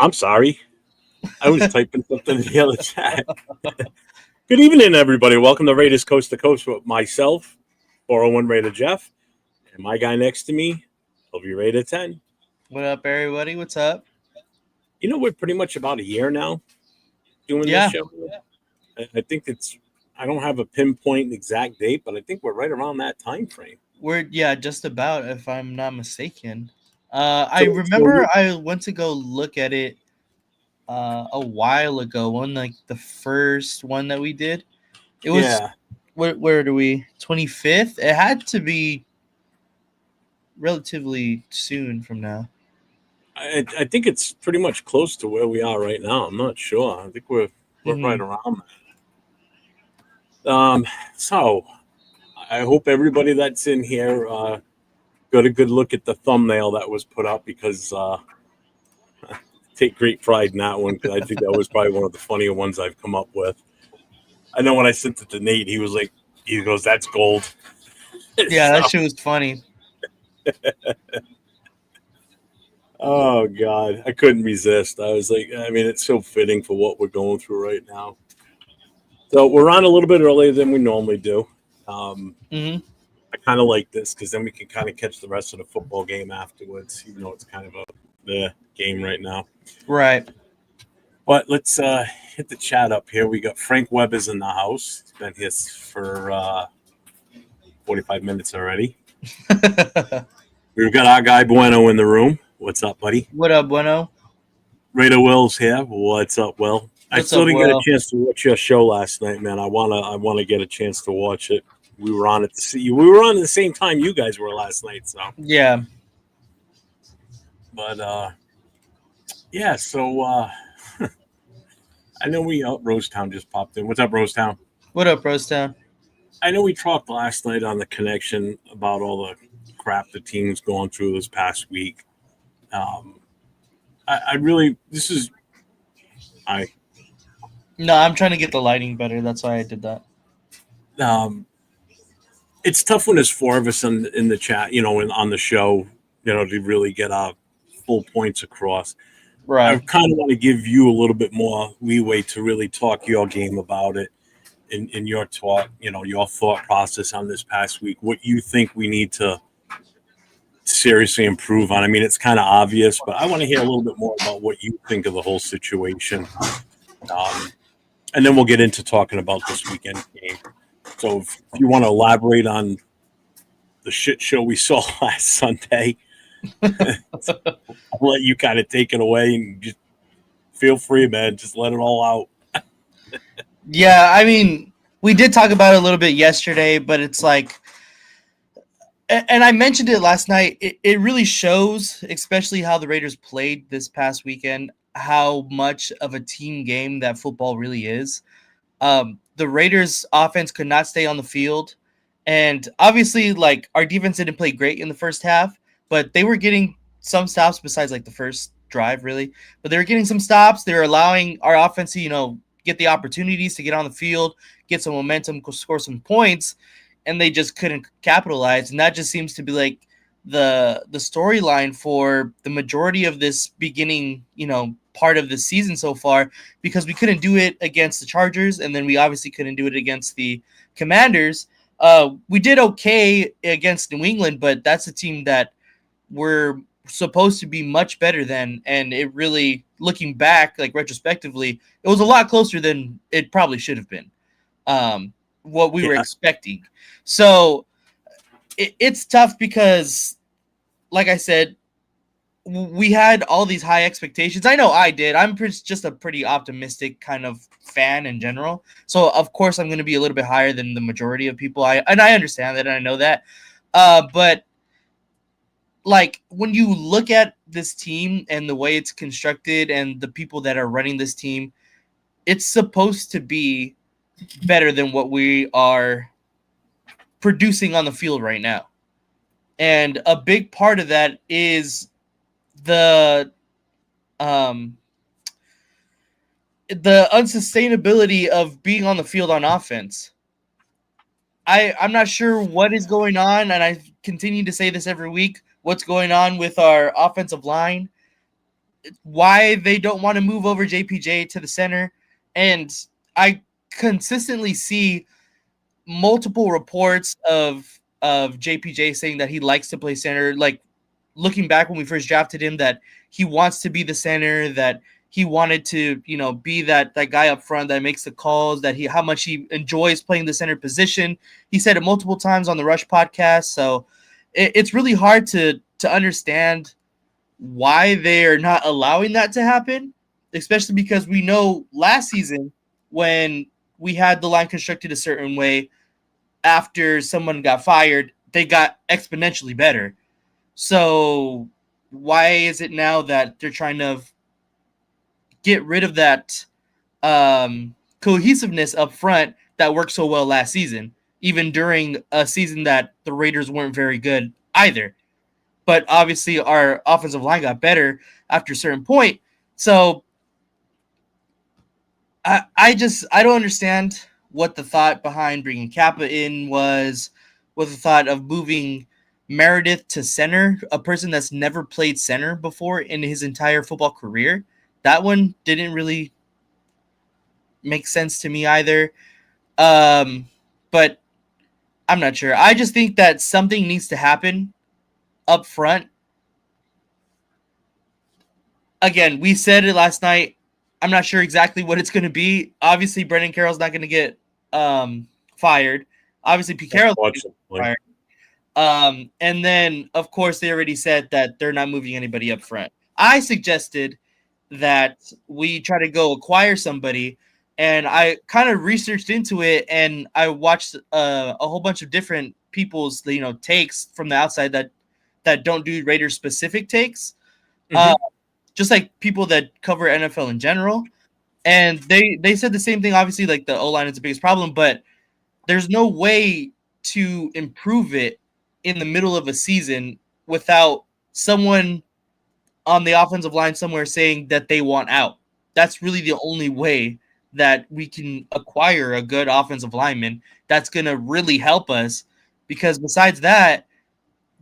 I'm sorry. I was typing something in the other chat. Good evening, everybody. Welcome to Raiders Coast to Coast with myself, 401 Raider Jeff, and my guy next to me, LV Raider 10. What up, everybody? What's up? We're pretty much about a year now doing this Yeah, show. I think I don't have a pinpoint exact date, but I think we're right around that time frame. we're just about, if I'm not mistaken. I So remember I went to go look at it a while ago. One like the first one that we did. It was yeah, where do we 25th? It had to be relatively soon from now. I think it's pretty much close to where we are right now. I'm not sure. I think we're right Hmm. around that. So I hope everybody that's in here got a good look at the thumbnail that was put up because take great pride in that one because I think that was probably one of the funnier ones I've come up with. I know when I sent it to Nate, he goes, "That's gold." Yeah, that So, shit was funny. oh God, I couldn't resist. I was like, I mean, it's so fitting for what we're going through right now. So we're on a little bit earlier than we normally do. Um, Hmm. I kind of like this because then we can kind of catch the rest of the football game afterwards, even though it's kind of the game right now. Right. But let's hit the chat up here. We got Frank Weber's in the house. He's been here for 45 minutes already. We've got our guy Bueno in the room. What's up, buddy? What up, Bueno? Raider Will's here. What's up, Will? I What's still up, didn't get a Will? chance to watch your show last night, man. I wanna get a chance to watch it. We were on at we were on at the same time you guys were last night, so Yeah. but yeah, so I know we Rosetown just popped in. What's up, Rosetown? What up, Rostown? I know we talked last night on the connection about all the crap the team's gone through this past week. Um, I really this is I No, I'm trying to get the lighting better. That's why I did that. um, it's tough when there's four of us in the chat, on the show, to really get our full points across. I Right. kind of want to give you a little bit more leeway to really talk your game about it in your talk, your thought process on this past week, what you think we need to seriously improve on. I mean, it's kind of obvious, but I want to hear a little bit more about what you think of the whole situation. Um, and then we'll get into talking about this weekend game. So if you want to elaborate on the shit show we saw last Sunday, I'll let you kind of take it away and just feel free, man. Just let it all out. Yeah, I mean, we did talk about it a little bit yesterday, but it's like, and I mentioned it last night. It really shows, especially how the Raiders played this past weekend, how much of a team game that football really is. The Raiders' offense could not stay on the field, and obviously, like our defense didn't play great in the first half, but they were getting some stops besides like the first drive, really. But they were getting some stops. They were allowing our offense to, get the opportunities to get on the field, get some momentum, score some points, and they just couldn't capitalize. And that just seems to be like the storyline for the majority of this beginning, part of the season so far, because we couldn't do it against the Chargers, and then we obviously couldn't do it against the Commanders. We did okay against New England, but that's a team that we're supposed to be much better than, and it really, looking back, like retrospectively, it was a lot closer than it probably should have been. What we were Yeah, expecting. So it's tough because, like I said, we had all these high expectations. I know I did. I'm just a pretty optimistic kind of fan in general. So of course I'm going to be a little bit higher than the majority of people. I understand that and I know that. But like when you look at this team and the way it's constructed and the people that are running this team, it's supposed to be better than what we are producing on the field right now. And a big part of that is the um the unsustainability of being on the field on offense. I'm not sure what is going on, and I continue to say this every week. What's going on with our offensive line? why they don't want to move over JPJ to the center. And I consistently see multiple reports of JPJ saying that he likes to play center. Like looking back when we first drafted him, that he wants to be the center, that he wanted to, be that guy up front that makes the calls, that how much he enjoys playing the center position. He said it multiple times on the Rush podcast. So it's really hard to understand why they're not allowing that to happen, especially because we know last season when we had the line constructed a certain way, after someone got fired, they got exponentially better. So why is it now that they're trying to get rid of that cohesiveness up front that worked so well last season, even during a season that the Raiders weren't very good either? But obviously our offensive line got better after a certain point. So I don't understand what the thought behind bringing Kappa in was, what the thought of moving Meredith to center, a person that's never played center before in his entire football career. That one didn't really make sense to me either. But I'm not sure. I just think that something needs to happen up front. Again, we said it last night. I'm not sure exactly what it's going to be. Obviously, Brendan Carroll's not going to get fired. Obviously, Pete Carroll's fired. And then, of course, they already said that they're not moving anybody up front. I suggested that we try to go acquire somebody, and I kind of researched into it, and I watched a whole bunch of different people's takes from the outside that don't do Raiders specific takes. Mm-hmm. Just like people that cover NFL in general. And they said the same thing. Obviously, like the O-line is the biggest problem, but there's no way to improve it in the middle of a season without someone on the offensive line somewhere saying that they want out. That's really the only way that we can acquire a good offensive lineman that's going to really help us, because besides that,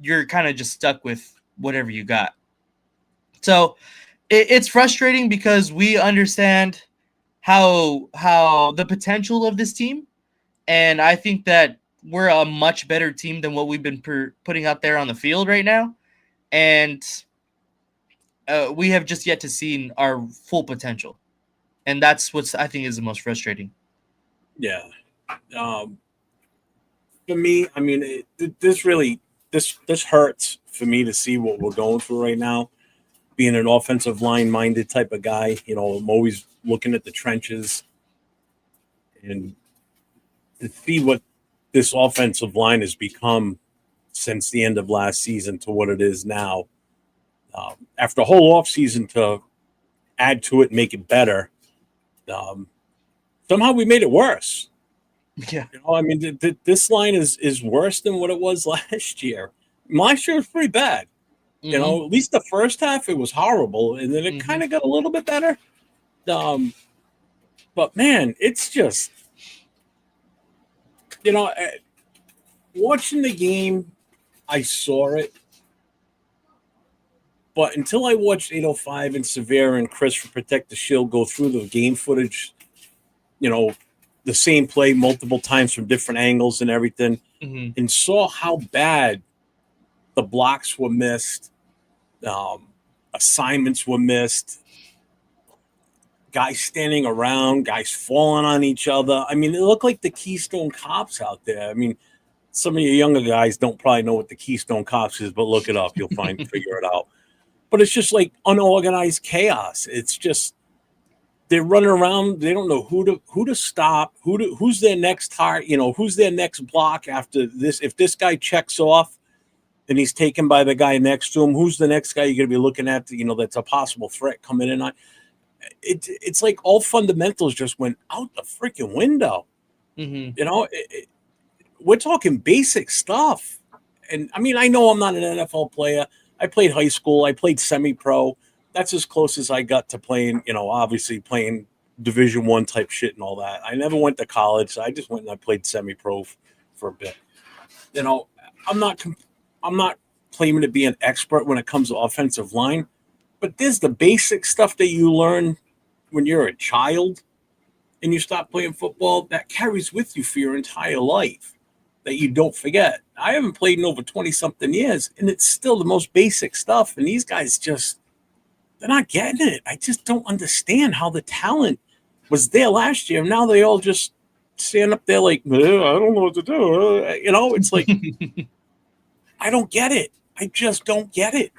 you're kind of just stuck with whatever you got. So it's frustrating because we understand how the potential of this team, and I think that we're a much better team than what we've been putting out there on the field right now, and we have just yet to see our full potential, and that's what I think is the most frustrating. Yeah, for me, I mean, this hurts for me to see what we're going through right now. Being an offensive line-minded type of guy, I'm always looking at the trenches, and to see what this offensive line has become since the end of last season to what it is now. After a whole offseason to add to it and make it better, somehow we made it worse. Yeah. I mean, this line is worse than what it was last year. Last year was pretty bad. Mm-hmm. At least the first half, it was horrible, and then it kind of got a little bit better. But man, it's just, watching the game, I saw it. But until I watched 805 and Severe and Chris from Protect the Shield go through the game footage, the same play multiple times from different angles and everything, and saw how bad the blocks were missed, assignments were missed, guys standing around, guys falling on each other. I mean, it looked like the Keystone Cops out there. I mean, some of you younger guys don't probably know what the Keystone Cops is, but look it up. You'll figure it out. But it's just like unorganized chaos. It's just they're running around. They don't know who to stop, who's their next target, who's their next block after this. If this guy checks off and he's taken by the guy next to him, who's the next guy you're going to be looking at? That's a possible threat coming in on. It's like all fundamentals just went out the freaking window. We're talking basic stuff. And I mean, I know I'm not an NFL player. I played high school. I played semi-pro. That's as close as I got to playing, obviously playing Division I type shit and all that. I never went to college. So I just went and I played semi-pro for a bit. I'm not claiming to be an expert when it comes to offensive line, But there's the basic stuff that you learn when you're a child and you stop playing football that carries with you for your entire life that you don't forget. I haven't played in over 20 something years, and it's still the most basic stuff. And these guys they're not getting it. I just don't understand how the talent was there last year. Now they all just stand up there like, I don't know what to do. It's like, I don't get it. I just don't get it.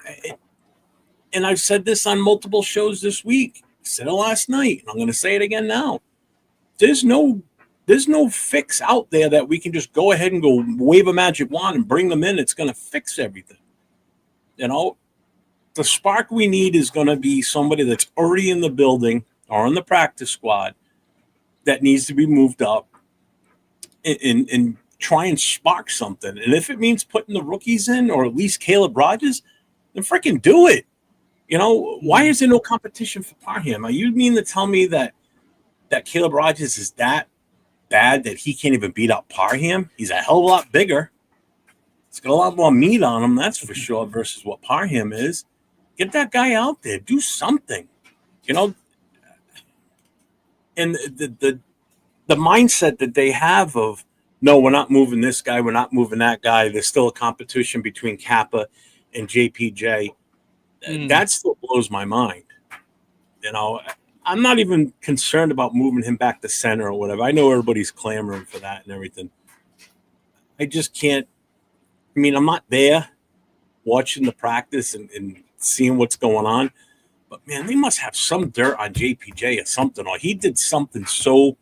And I've said this on multiple shows this week. I said it last night, and I'm going to say it again now. There's no fix out there that we can just go ahead and go wave a magic wand and bring them in. It's going to fix everything. The spark we need is going to be somebody that's already in the building or in the practice squad that needs to be moved up and try and spark something. And if it means putting the rookies in, or at least Caleb Rogers, then freaking do it. Why is there no competition for Parham? You mean to tell me that Caleb Rogers is that bad that he can't even beat out Parham? He's a hell of a lot bigger. He's got a lot more meat on him, that's for sure, versus what Parham is. Get that guy out there. Do something. And the mindset that they have of, no, we're not moving this guy, we're not moving that guy. There's still a competition between Kappa and JPJ. That still blows my mind. I'm not even concerned about moving him back to center or whatever. I know everybody's clamoring for that and everything. I just can't. I'm not there watching the practice and seeing what's going on. But, man, they must have some dirt on JPJ or something. Or he did something so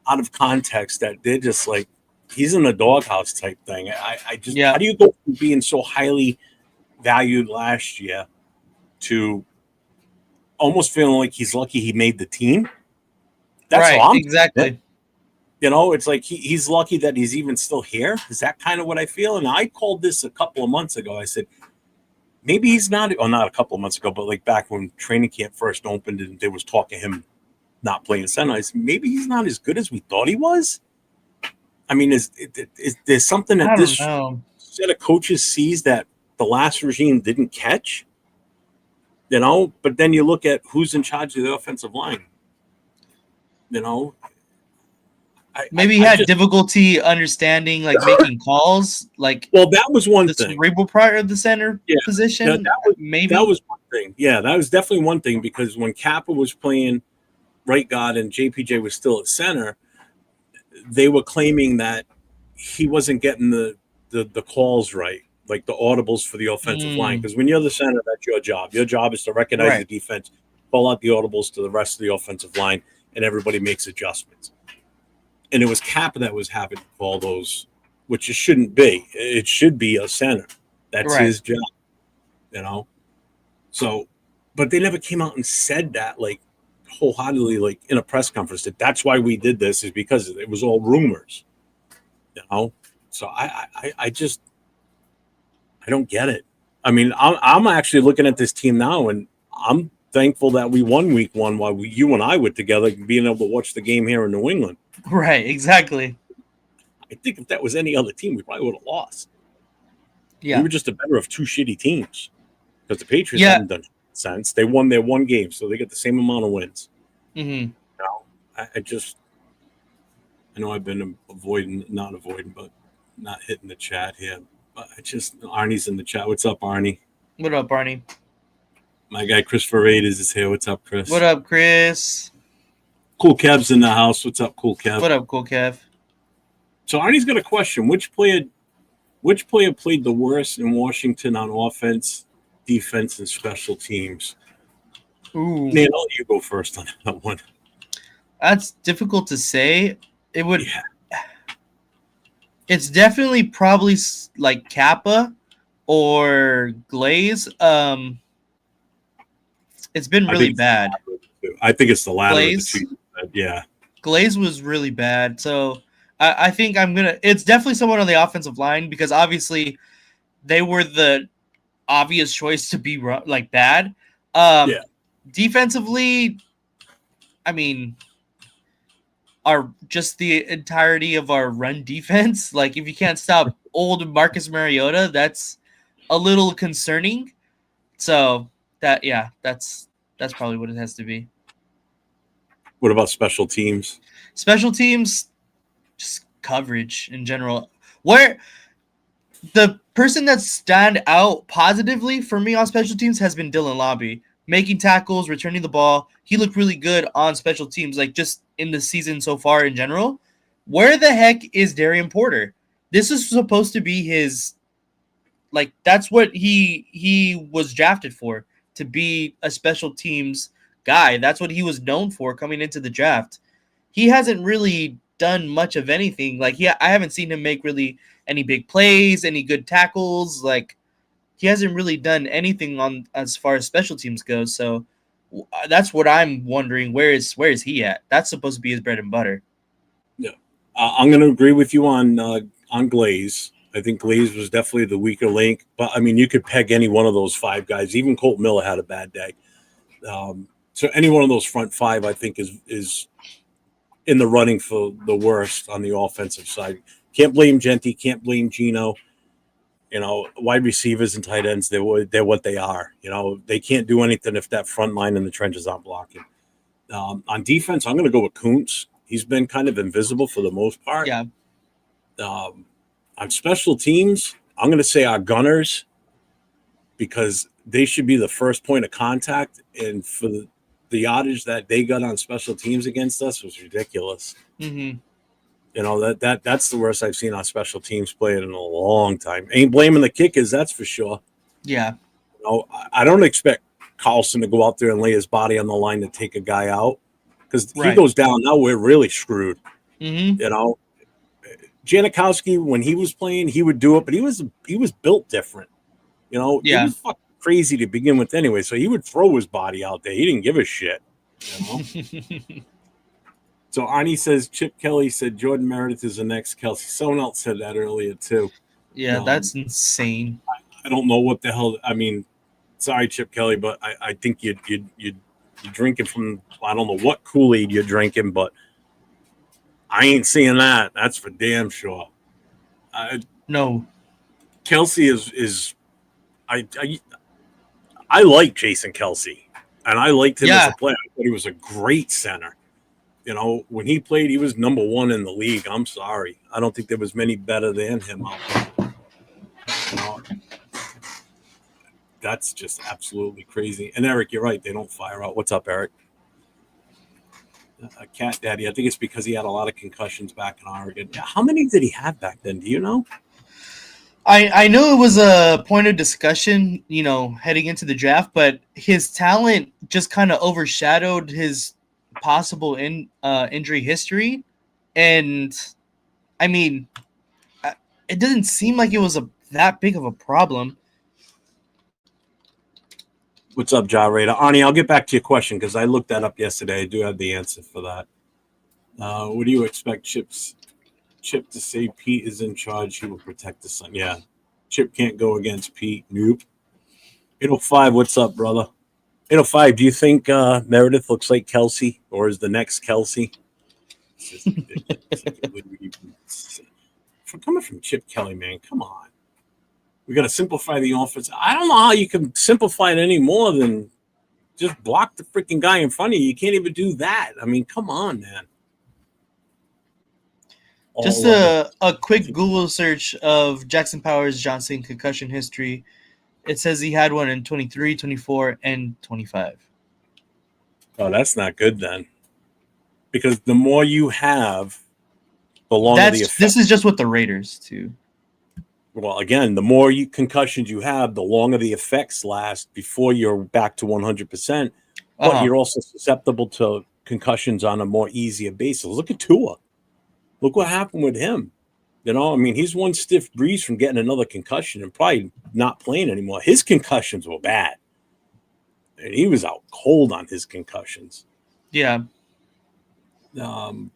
out of context that they're just like, he's in a doghouse type thing. How do you go from being so highly valued last year to almost feeling like he's lucky he made the team? That's right, all I'm exactly. It's like he's lucky that he's even still here. Is that kind of what I feel? And I called this a couple of months ago. I said, maybe he's not a couple of months ago, but like back when training camp first opened and there was talk of him not playing center. I said, maybe he's not as good as we thought he was. Is there something that this set of coaches sees that the last regime didn't catch? But then you look at who's in charge of the offensive line. Maybe he had difficulty understanding, like making calls. Well, that was one thing. The cerebral part of the center position. That was one thing. Yeah, that was definitely one thing, because when Kappa was playing right guard and JPJ was still at center, they were claiming that he wasn't getting the calls right, like the audibles for the offensive line. Because when you're the center, that's your job. Your job is to recognize the defense, call out the audibles to the rest of the offensive line, and everybody makes adjustments. And it was Kappa that was having to call those, which it shouldn't be. It should be a center. That's his job, So, but they never came out and said that, like, wholeheartedly, like in a press conference, that's why we did this, is because it was all rumors, So I just don't get it. I'm actually looking at this team now, and I'm thankful that we won week one while you and I were together, being able to watch the game here in New England. Right, exactly. I think if that was any other team, we probably would have lost. Yeah. We were just the better of two shitty teams, because the Patriots haven't done sense. They won their one game, so they get the same amount of wins. Mm-hmm. I know I've been but not hitting the chat here. But Arnie's in the chat. What's up, Arnie? What up, Arnie? My guy Christopher Raiders is here. What's up, Chris? What up, Chris? Cool Kev's in the house. What's up, Cool Kev? What up, Cool Kev? So Arnie's got a question. Which player played the worst in Washington on offense, defense, and special teams? Ooh. Man, I'll let you go first on that one. That's difficult to say. It would. Yeah. It's definitely probably like Kappa or Glaze. It's been really bad. I think it's the latter. Glaze? Of the two. Yeah. Glaze was really bad. So I think it's definitely someone on the offensive line, because obviously they were the obvious choice to be like bad. Defensively, just the entirety of our run defense. Like, if you can't stop old Marcus Mariota, that's a little concerning. So That's probably what it has to be. What about special teams? Special teams, just coverage in general. Where the person that stand out positively for me on special teams has been Dylan Lobby, making tackles, returning the ball. He looked really good on special teams, like just in the season so far in general. Where the heck is Darian Porter? This is supposed to be his, like, that's what he was drafted for, to be a special teams guy. That's what he was known for coming into the draft. He hasn't really done much of anything. Like, I haven't seen him make really any big plays, any good tackles. Like, he hasn't really done anything on as far as special teams goes. So that's what I'm wondering. Where is he at? That's supposed to be his bread and butter. Yeah, I'm going to agree with you on Glaze. I think Glaze was definitely the weaker link, but I mean, you could peg any one of those five guys. Even Colt Miller had a bad day. So any one of those front five, I think, is in the running for the worst on the offensive side. Can't blame Genty. Can't blame Gino. You know, wide receivers and tight ends, they're what they are. You know, they can't do anything if that front line in the trenches aren't blocking. On defense, I'm going to go with Kuntz. He's been kind of invisible for the most part. Yeah. On special teams, I'm going to say our gunners, because they should be the first point of contact. And for the yardage that they got on special teams against us was ridiculous. Mm-hmm. You know, that's the worst I've seen on special teams play in a long time. Ain't blaming the kickers, that's for sure. Yeah. You know, I don't expect Carlson to go out there and lay his body on the line to take a guy out, because he goes down. Now we're really screwed. Mm-hmm. You know, Janikowski, when he was playing, he would do it, but he was built different. You know, he was fucking crazy to begin with anyway, so he would throw his body out there. He didn't give a shit. You know? So Arnie says Chip Kelly said Jordan Meredith is the next Kelsey. Someone else said that earlier too. Yeah, that's insane. I don't know what the hell. I mean, sorry, Chip Kelly, but I think you're drinking from, I don't know what Kool-Aid you're drinking, but I ain't seeing that. That's for damn sure. No, Kelsey is I like Jason Kelsey, and I liked him as a player. I thought he was a great center. You know, when he played, he was number one in the league. I'm sorry. I don't think there was many better than him out there. You know, that's just absolutely crazy. And Eric, you're right. They don't fire out. What's up, Eric? Cat Daddy. I think it's because he had a lot of concussions back in Oregon. Yeah, how many did he have back then? Do you know? I know it was a point of discussion, you know, heading into the draft, but his talent just kind of overshadowed his possible injury history. And I mean, it doesn't seem like it was that big of a problem. What's up, Ja Raider? Arnie, I'll get back to your question because I looked that up yesterday. I do have the answer for that. What do you expect Chip to say? Pete is in charge. He will protect the son. Yeah. Chip can't go against Pete. Nope. 805, what's up, brother? 805, do you think Meredith looks like Kelsey or is the next Kelsey? This is ridiculous. For coming from Chip Kelly, man, come on. We got to simplify the offense. I don't know how you can simplify it any more than just block the freaking guy in front of you. You can't even do that. I mean, come on, man. Just a quick Google search of Jackson Powers Johnson concussion history. It says he had one in 23, 24, and 25. Oh, that's not good then. Because the more you have, the longer the effect. This is just with the Raiders, too. Well, again, the more concussions you have, the longer the effects last before you're back to 100%. But you're also susceptible to concussions on a more easier basis. Look at Tua. Look what happened with him. You know, I mean, he's one stiff breeze from getting another concussion and probably not playing anymore. His concussions were bad. And he was out cold on his concussions. Yeah. JPJ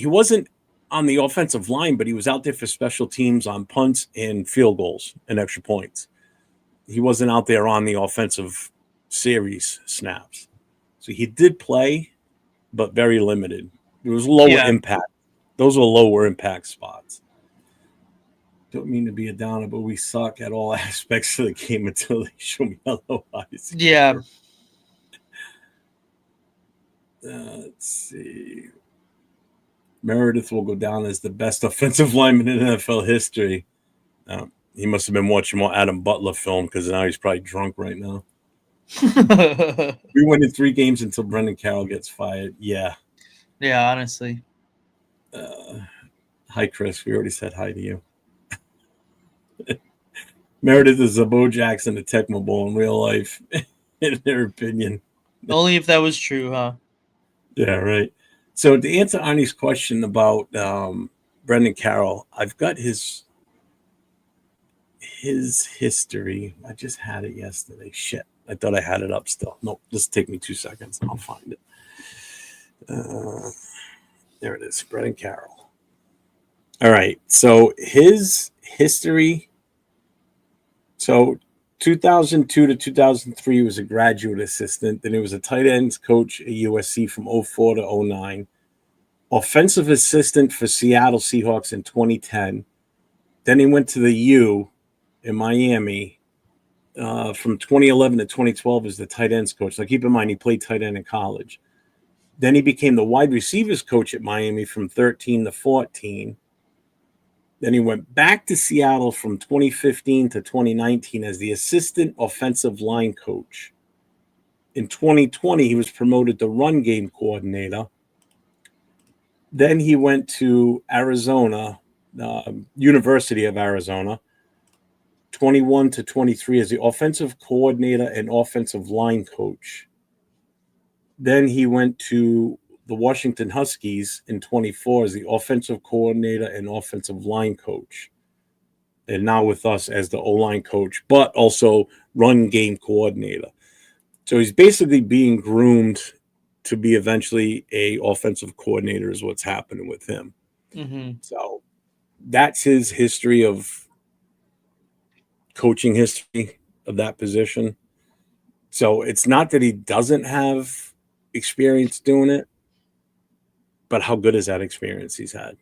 wasn't on the offensive line, but he was out there for special teams on punts and field goals and extra points. He wasn't out there on the offensive series snaps. So he did play, but very limited. It was lower impact. Those were lower impact spots. Don't mean to be a downer, but we suck at all aspects of the game until they show me otherwise. Yeah. Let's see. Meredith will go down as the best offensive lineman in NFL history. He must have been watching more Adam Butler film because now he's probably drunk right now. We win in 3 games until Brendan Carroll gets fired. Yeah. Yeah, honestly. Hi, Chris. We already said hi to you. Meredith is a Bo Jackson to Tecmo Bowl in real life, in their opinion. Only if that was true, huh? Yeah, right. So to answer Arnie's question about Brendan Carroll, I've got his history. I just had it yesterday. Shit. I thought I had it up still. Nope. Just take me 2 seconds and I'll find it. There it is. Brendan Carroll. All right. So his history. So 2002 to 2003 was a graduate assistant. Then he was a tight ends coach at USC from 04 to 09. Offensive assistant for Seattle Seahawks in 2010. Then he went to the U in Miami from 2011 to 2012 as the tight ends coach. Now, keep in mind, he played tight end in college. Then he became the wide receivers coach at Miami from 13 to 14. Then he went back to Seattle from 2015 to 2019 as the assistant offensive line coach. In 2020, he was promoted to run game coordinator. Then he went to Arizona, University of Arizona, 21 to 23 as the offensive coordinator and offensive line coach. Then he went to the Washington Huskies in 24 as the offensive coordinator and offensive line coach. And now with us as the O-line coach, but also run game coordinator. So he's basically being groomed to be eventually a offensive coordinator is what's happening with him. Mm-hmm. So that's his history of coaching history of that position. So it's not that he doesn't have experience doing it, but how good is that experience he's had?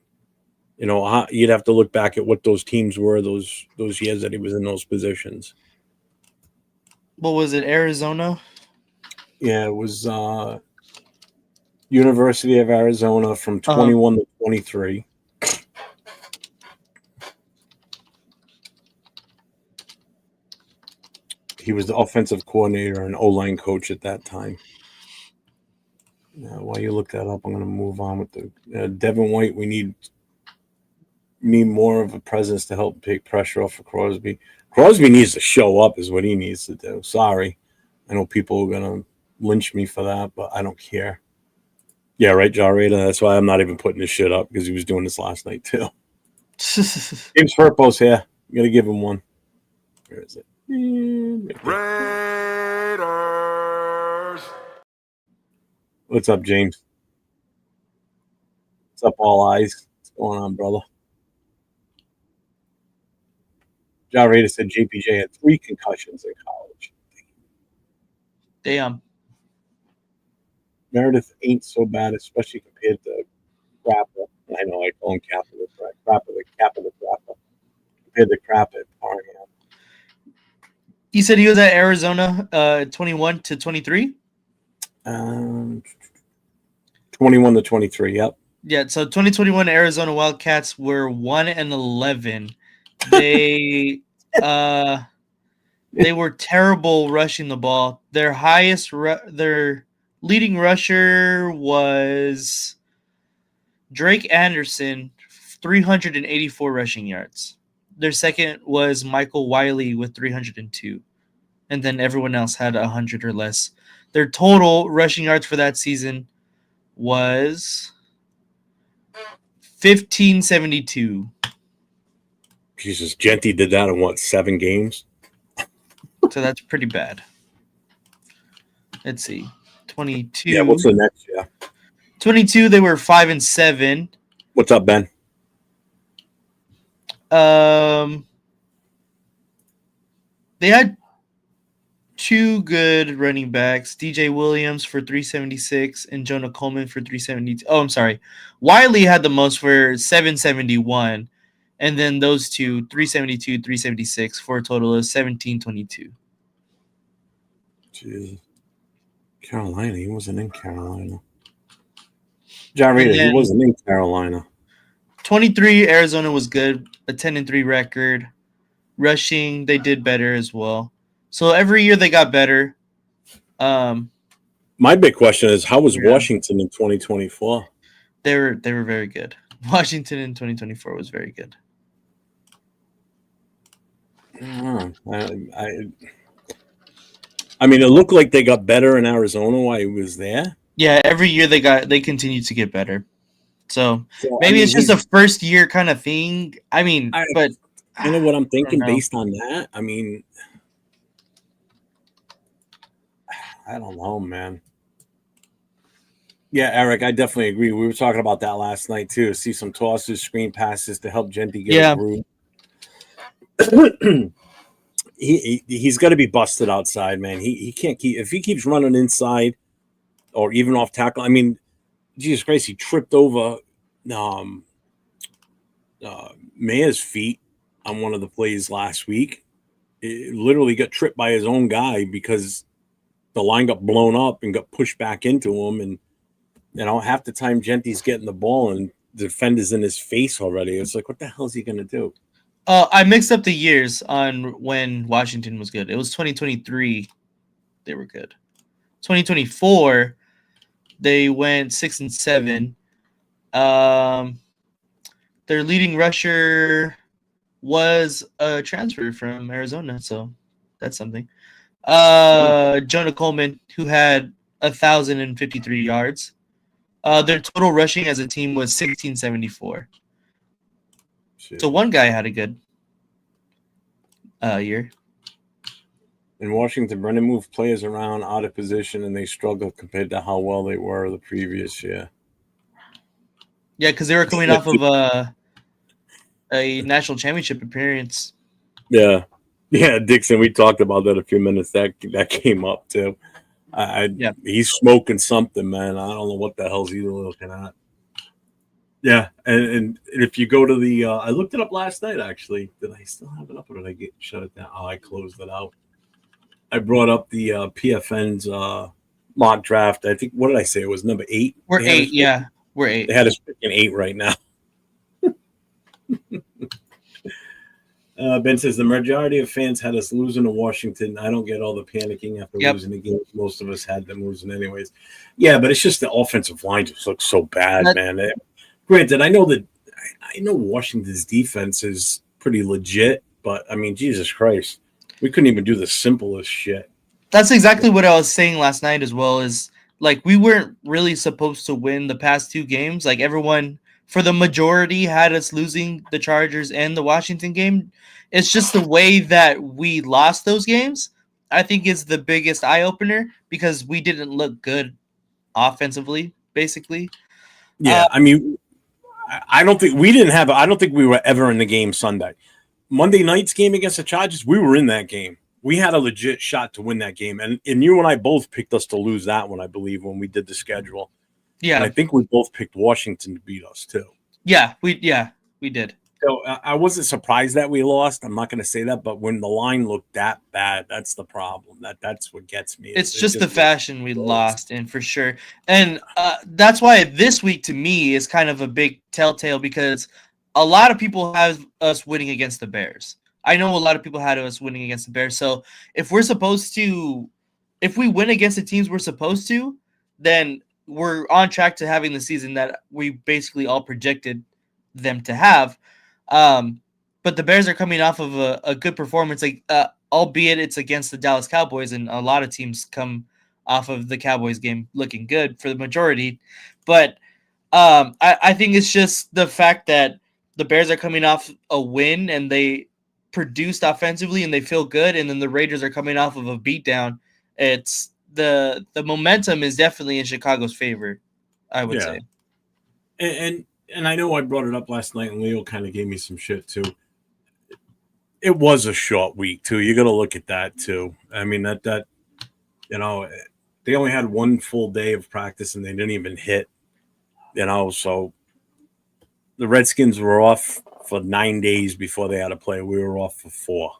You know, you'd have to look back at what those teams were those years that he was in those positions. What was it, Arizona? Yeah, it was University of Arizona from 21 to 23. He was the offensive coordinator and O-line coach at that time. While you look that up, I'm going to move on with the Devin White. We need more of a presence to help take pressure off of Crosby. Crosby needs to show up is what he needs to do. Sorry. I know people are going to lynch me for that, but I don't care. Yeah, right, Jarrada. That's why I'm not even putting this shit up because he was doing this last night too. James Furpo's here. You got to give him one. Where is it? Raiders. What's up, James? What's up, all eyes? What's going on, brother? Jarrada said JPJ had 3 concussions in college. Damn. Meredith ain't so bad, especially compared to Crapper. I know I call him Crapper, the Crapper. Compared to Crapper at Parham. You said he was at Arizona 21 to 23? 21 to 23, yep. Yeah, so 2021 Arizona Wildcats were 1-11. They were terrible rushing the ball. Their their leading rusher was Drake Anderson, 384 rushing yards. Their second was Michael Wiley with 302. And then everyone else had 100 or less. Their total rushing yards for that season was 1,572. Jesus, Genty did that in what, 7 games? So that's pretty bad. Let's see. 22. Yeah, what's the next? Yeah. 22, they were 5-7. What's up, Ben? They had 2 good running backs, DJ Williams for 376 and Jonah Coleman for 372. Oh, I'm sorry. Wiley had the most for 771, And then those two, 372, 376, for a total of 1722. Jeez. Carolina, he wasn't in Carolina. John And Rader, he then wasn't in Carolina. 23, Arizona was good, a 10-3 record. Rushing, they did better as well. So every year they got better. My big question is, how was Yeah. Washington in 2024? They were very good. Washington in 2024 was very good. I mean, it looked like they got better in Arizona while he was there. Yeah, every year they continued to get better. So maybe I mean, it's just a first year kind of thing. I mean, but you know what I'm thinking know. based on that? I mean, I don't know, man. Yeah, Eric, I definitely agree. We were talking about that last night too. See some tosses, screen passes to help Genty get a groove. He's got to be busted outside, man. He can't keep if he keeps running inside or even off tackle. I mean, Jesus Christ, he tripped over Maya's feet on one of the plays last week. It literally got tripped by his own guy because the line got blown up and got pushed back into him. And half the time Genty's getting the ball and the defender's in his face already. It's like, what the hell is he going to do? I mixed up the years on when Washington was good. It was 2023. They were good. 2024, they went 6-7. Their leading rusher was a transfer from Arizona, so that's something. Jonah Coleman, who had 1,053 yards. Their total rushing as a team was 1,674. So one guy had a good year. In Washington, Brennan moved players around out of position, and they struggled compared to how well they were the previous year. Yeah, because they were coming off of a national championship appearance. Yeah, Dixon. We talked about that a few minutes. That came up too. He's smoking something, man. I don't know what the hell's he looking at. Yeah, and if you go to the, I looked it up last night. Actually, did I still have it up, or did I shut it down? Oh, I closed it out. I brought up the PFN's mock draft. I think, what did I say? It was number 8. We're 8, yeah. We're 8. They had us picking 8 right now. Ben says the majority of fans had us losing to Washington. I don't get all the panicking after losing the game. Most of us had them losing anyways. Yeah, but it's just the offensive line just looks so bad, man. Granted, I know Washington's defense is pretty legit, but I mean, Jesus Christ, we couldn't even do the simplest shit. That's exactly what I was saying last night as well. Is like we weren't really supposed to win the past 2 games. Like everyone, for the majority, had us losing the Chargers and the Washington game. It's just the way that we lost those games, I think, is the biggest eye opener because we didn't look good offensively, basically. Yeah, I mean, I don't think we were ever in the game Sunday. Monday night's game against the Chargers, we were in that game. We had a legit shot to win that game. And you and I both picked us to lose that one, I believe, when we did the schedule. Yeah. And I think we both picked Washington to beat us, too. Yeah, we did. So I wasn't surprised that we lost. I'm not going to say that. But when the line looked that bad, that's the problem. That's what gets me. It's just the fashion we lost in, for sure. And that's why this week, to me, is kind of a big telltale because a lot of people have us winning against the Bears. I know a lot of people had us winning against the Bears. So if we win against the teams we're supposed to, then we're on track to having the season that we basically all projected them to have. But the Bears are coming off of a good performance, albeit it's against the Dallas Cowboys, and a lot of teams come off of the Cowboys game looking good for the majority. But I think it's just the fact that the Bears are coming off a win and they produced offensively and they feel good, and then the Raiders are coming off of a beatdown. It's the momentum is definitely in Chicago's favor, I would say. And I know I brought it up last night, and Leo kind of gave me some shit too. It was a short week too. You got to look at that too. I mean that they only had one full day of practice and they didn't even hit. So the Redskins were off for 9 days before they had to play. We were off for 4.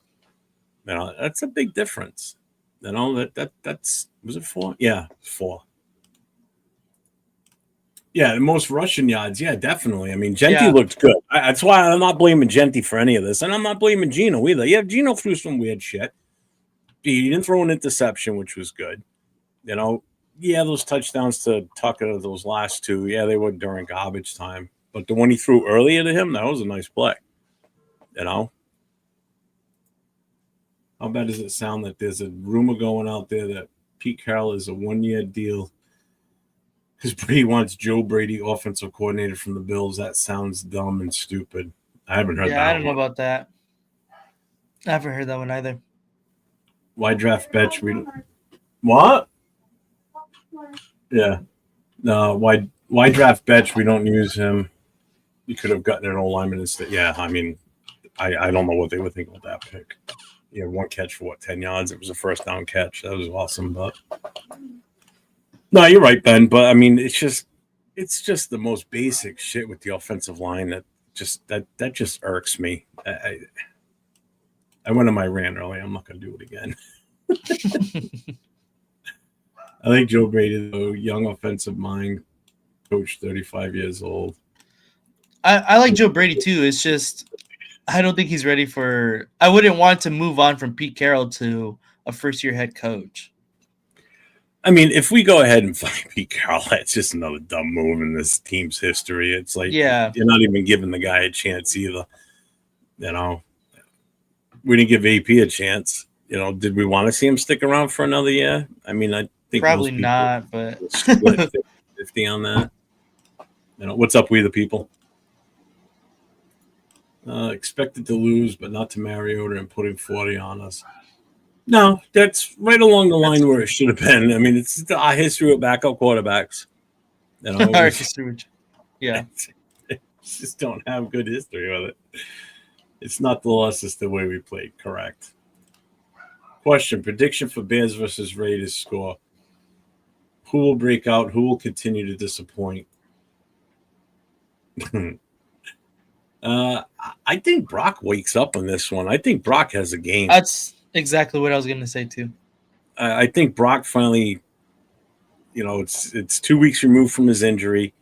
You know, that's a big difference. You know, that's was it 4? Yeah, 4. Yeah, the most rushing yards. Yeah, definitely. I mean, Genti looked good. That's why I'm not blaming Genti for any of this, and I'm not blaming Gino either. Yeah, Gino threw some weird shit. He didn't throw an interception, which was good. You know, yeah, those touchdowns to Tucker, those last 2, yeah, they were during garbage time. But the one he threw earlier to him, that was a nice play. You know, how bad does it sound that there's a rumor going out there that Pete Carroll is a 1-year deal because Brady wants Joe Brady, offensive coordinator from the Bills? That sounds dumb and stupid. I haven't heard that. Yeah, I don't know about that. I haven't heard that one either. Why draft Betch? What? Yeah. No, why draft Betch? We don't use him. You could have gotten an old lineman instead. Yeah, I mean, I don't know what they would think about that pick. Yeah, 1 catch for 10 yards. It was a first down catch. That was awesome. But no, you're right, Ben. But I mean, it's just the most basic shit with the offensive line that just irks me. I went on my rant earlier. I'm not going to do it again. I think Joe Brady, though, young offensive mind, coach, 35 years old. I like Joe Brady too. It's just I don't think he's ready for. I wouldn't want to move on from Pete Carroll to a first-year head coach. I mean, if we go ahead and find Pete Carroll, that's just another dumb move in this team's history. It's like you're not even giving the guy a chance either. You know, we didn't give AP a chance. You know, did we want to see him stick around for another year? I mean, I think probably not, but split 50 on that. You know, what's up, we the people? Expected to lose, but not to Mariota and putting 40 on us. No, that's right along the line where it should have been. I mean, it's our history with backup quarterbacks. You know, our history, yeah, just don't have good history with it. It's not the loss; it's the way we played. Correct. Question: prediction for Bears versus Raiders score. Who will break out? Who will continue to disappoint? I think Brock wakes up on this one. I think Brock has a game. That's exactly what I was going to say too. I think Brock finally, you know, it's 2 weeks removed from his injury.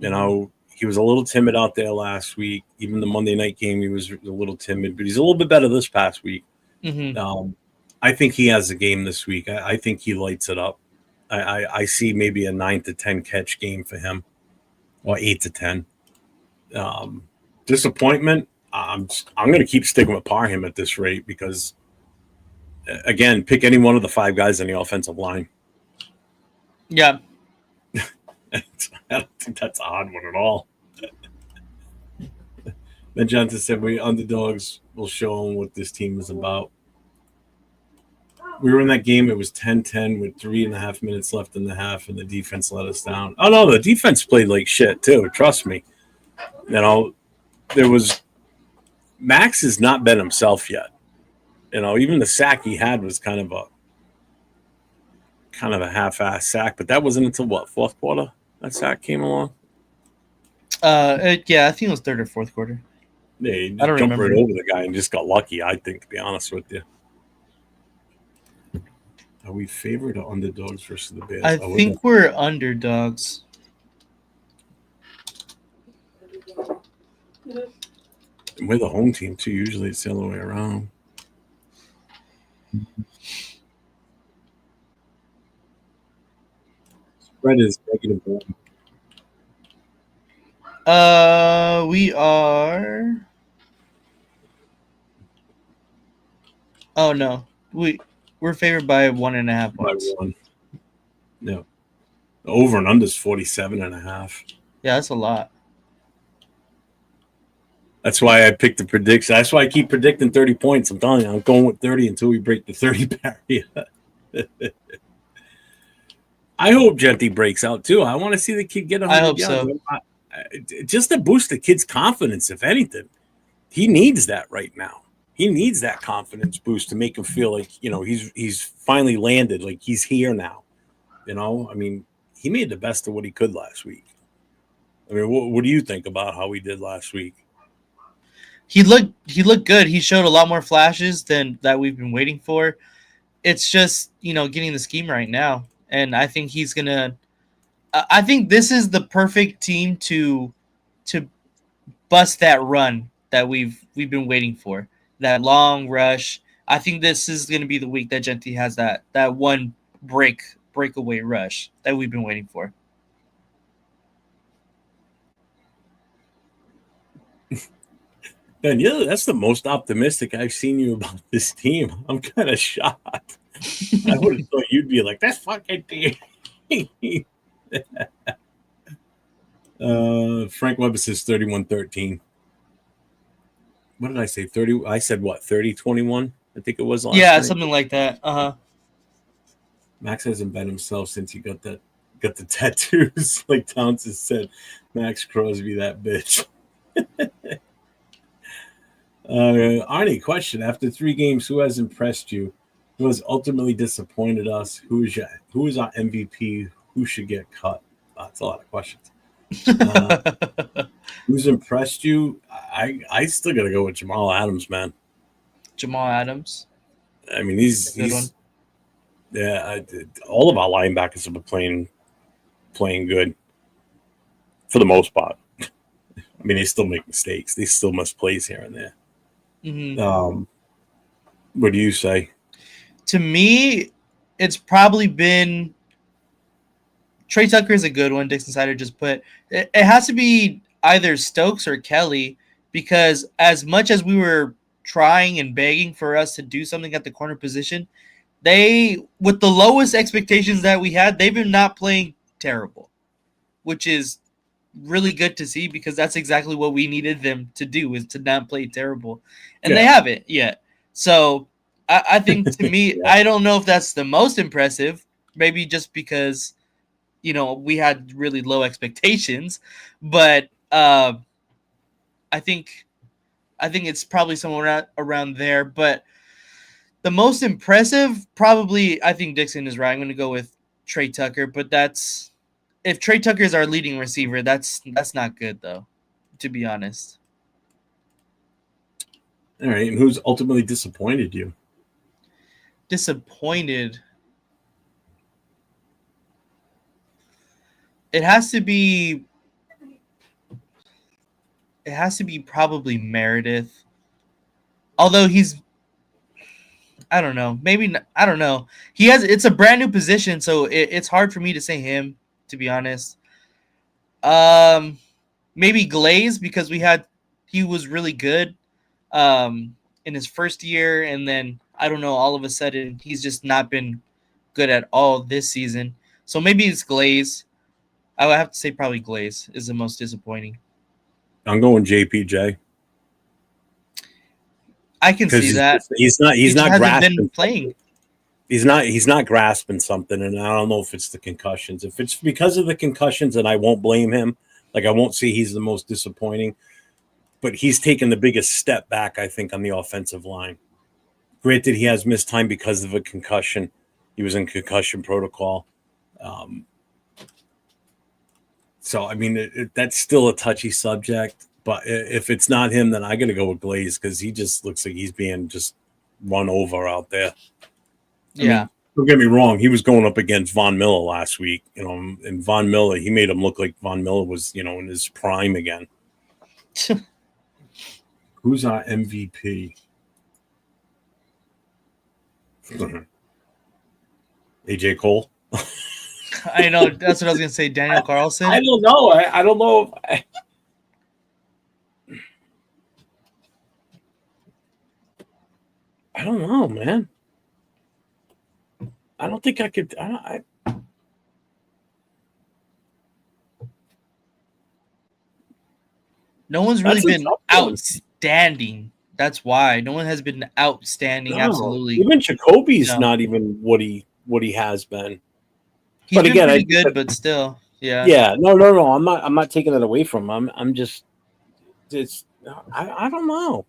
You know, he was a little timid out there last week. Even the Monday night game, he was a little timid, but he's a little bit better this past week. Mm-hmm. I think he has a game this week. I think he lights it up. I see maybe a 9 to 10 catch game for him, or 8 to 10. Disappointment. I'm going to keep sticking with Parham at this rate because, again, pick any one of the 5 guys on the offensive line. Yeah. I don't think that's a hard one at all. Then Johnson said, we underdogs will show them what this team is about. We were in that game. It was 10-10 with 3.5 minutes left in the half, and the defense let us down. Oh, no, the defense played like shit, too. Trust me. You know, Max has not been himself yet. You know, even the sack he had was kind of a half-ass sack, but that wasn't until what, fourth quarter that sack came along? Yeah, I think it was third or fourth quarter. Yeah, he I don't jumped remember. right over the guy and just got lucky, I think, to be honest with you. Are we favored or underdogs versus the Bears? I think we're underdogs. We're the home team, too. Usually it's the other way around. Spread is -1. We are. Oh no, we're favored by 1.5 points. By 1. Yeah. The over and under is 47.5. Yeah, that's a lot. That's why I picked the prediction. That's why I keep predicting 30 points. I'm telling you, I'm going with 30 until we break the 30 barrier. I hope Genti breaks out too. I want to see the kid get 100 I hope yards. so. Just to boost the kid's confidence, if anything. He needs that right now. He needs that confidence boost to make him feel like, you know, he's finally landed, like he's here now. You know, I mean, he made the best of what he could last week. I mean, what do you think about how we did last week? He looked good. He showed a lot more flashes than that we've been waiting for. It's just, getting the scheme right now. And I think he's gonna I think this is the perfect team to bust that run that we've been waiting for. That long rush. I think this is gonna be the week that Genti has that one breakaway rush that we've been waiting for. And yeah, that's the most optimistic I've seen you about this team. I'm kind of shocked. I would have thought you'd be like, that's fucking team. Frank Webber says 31-13. What did I say? 30. I said what? 30-21? I think it was last Yeah, night. something like that. Max hasn't been himself since he got the tattoos. Like Townsend said, Max Crosby, that bitch. Arnie, question: after 3 games, who has impressed you? Who has ultimately disappointed us? Who is our MVP? Who should get cut? That's a lot of questions. Who's impressed you? I still gotta go with Jamal Adams, man. Jamal Adams. I mean, he's yeah. All of our linebackers have been playing good for the most part. I mean, they still make mistakes. They still miss plays here and there. Mm-hmm. What do you say? To me, it's probably been Trey Tucker is a good one. Dixon Sider just put it has to be either Stokes or Kelly, because as much as we were trying and begging for us to do something at the corner position, they, with the lowest expectations that we had, they've been not playing terrible, which is really good to see, because that's exactly what we needed them to do, is to not play terrible, and they haven't yet. So I think, to me, I don't know if that's the most impressive, maybe just because we had really low expectations, but I think it's probably somewhere around there. But the most impressive, probably, I think Dixon is right. I'm going to go with Trey Tucker, but if Trey Tucker is our leading receiver, that's not good, though, to be honest. All right, and who's ultimately disappointed you? Disappointed. It has to be probably Meredith. Although I don't know. Maybe I don't know. It's a brand new position, so it's hard for me to say him, to be honest. Maybe Glaze, because he was really good in his first year, and then I don't know, all of a sudden he's just not been good at all this season. So maybe it's Glaze. I would have to say probably Glaze is the most disappointing. I'm going JPJ. I can see that. He's not grasping playing. He's not grasping something, and I don't know if it's the concussions. If it's because of the concussions, then I won't blame him. Like, I won't say he's the most disappointing, but he's taken the biggest step back, I think, on the offensive line. Granted, he has missed time because of a concussion. He was in concussion protocol. So, I mean, that's still a touchy subject. But if it's not him, then I got to go with Glaze, because he just looks like he's being just run over out there. Yeah. I mean, don't get me wrong. He was going up against Von Miller last week, and Von Miller, he made him look like Von Miller was, in his prime again. Who's our MVP? AJ Cole. I know, that's what I was gonna say. Daniel Carlson. I don't know. I don't know. I don't know, man. I don't think I could. No one's really been outstanding. That's why no one has been outstanding. No, absolutely. Even Jacoby's not even what he has been. He's been pretty good, but still, yeah. Yeah, no. I'm not taking it away from him. I'm just, I don't know.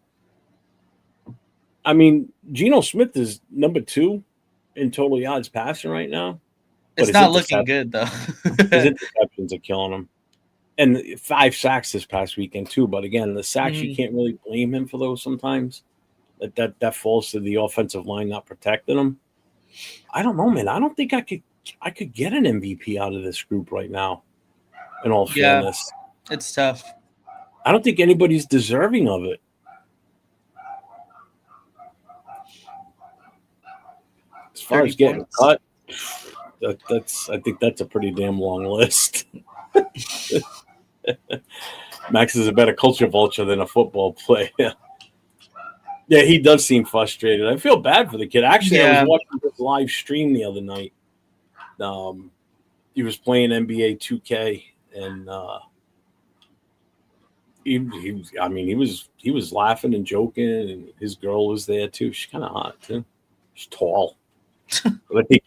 I mean, Geno Smith is number 2 in total yards passing right now. It's not looking good, though. His interceptions are killing him. And 5 sacks this past weekend too. But again, the sacks you can't really blame him for those sometimes. That falls to the offensive line not protecting him. I don't know, man. I don't think I could get an MVP out of this group right now. In all fairness, it's tough. I don't think anybody's deserving of it. As far as getting cut, I think that's a pretty damn long list. Max is a better culture vulture than a football player. Yeah, he does seem frustrated. I feel bad for the kid. Actually, I was watching his live stream the other night. He was playing NBA 2K, and he was laughing and joking, and his girl was there too. She's kind of hot too. She's tall. But I think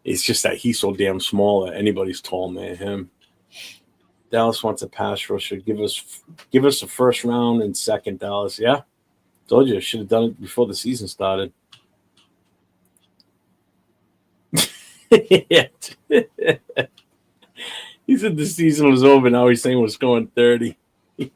it's just that he's so damn small that anybody's tall, man. Him. Dallas wants a pass rusher. Give us a first round and second, Dallas. Yeah. Told you I should have done it before the season started. Yeah. He said the season was over. Now he's saying we're scoring 30. D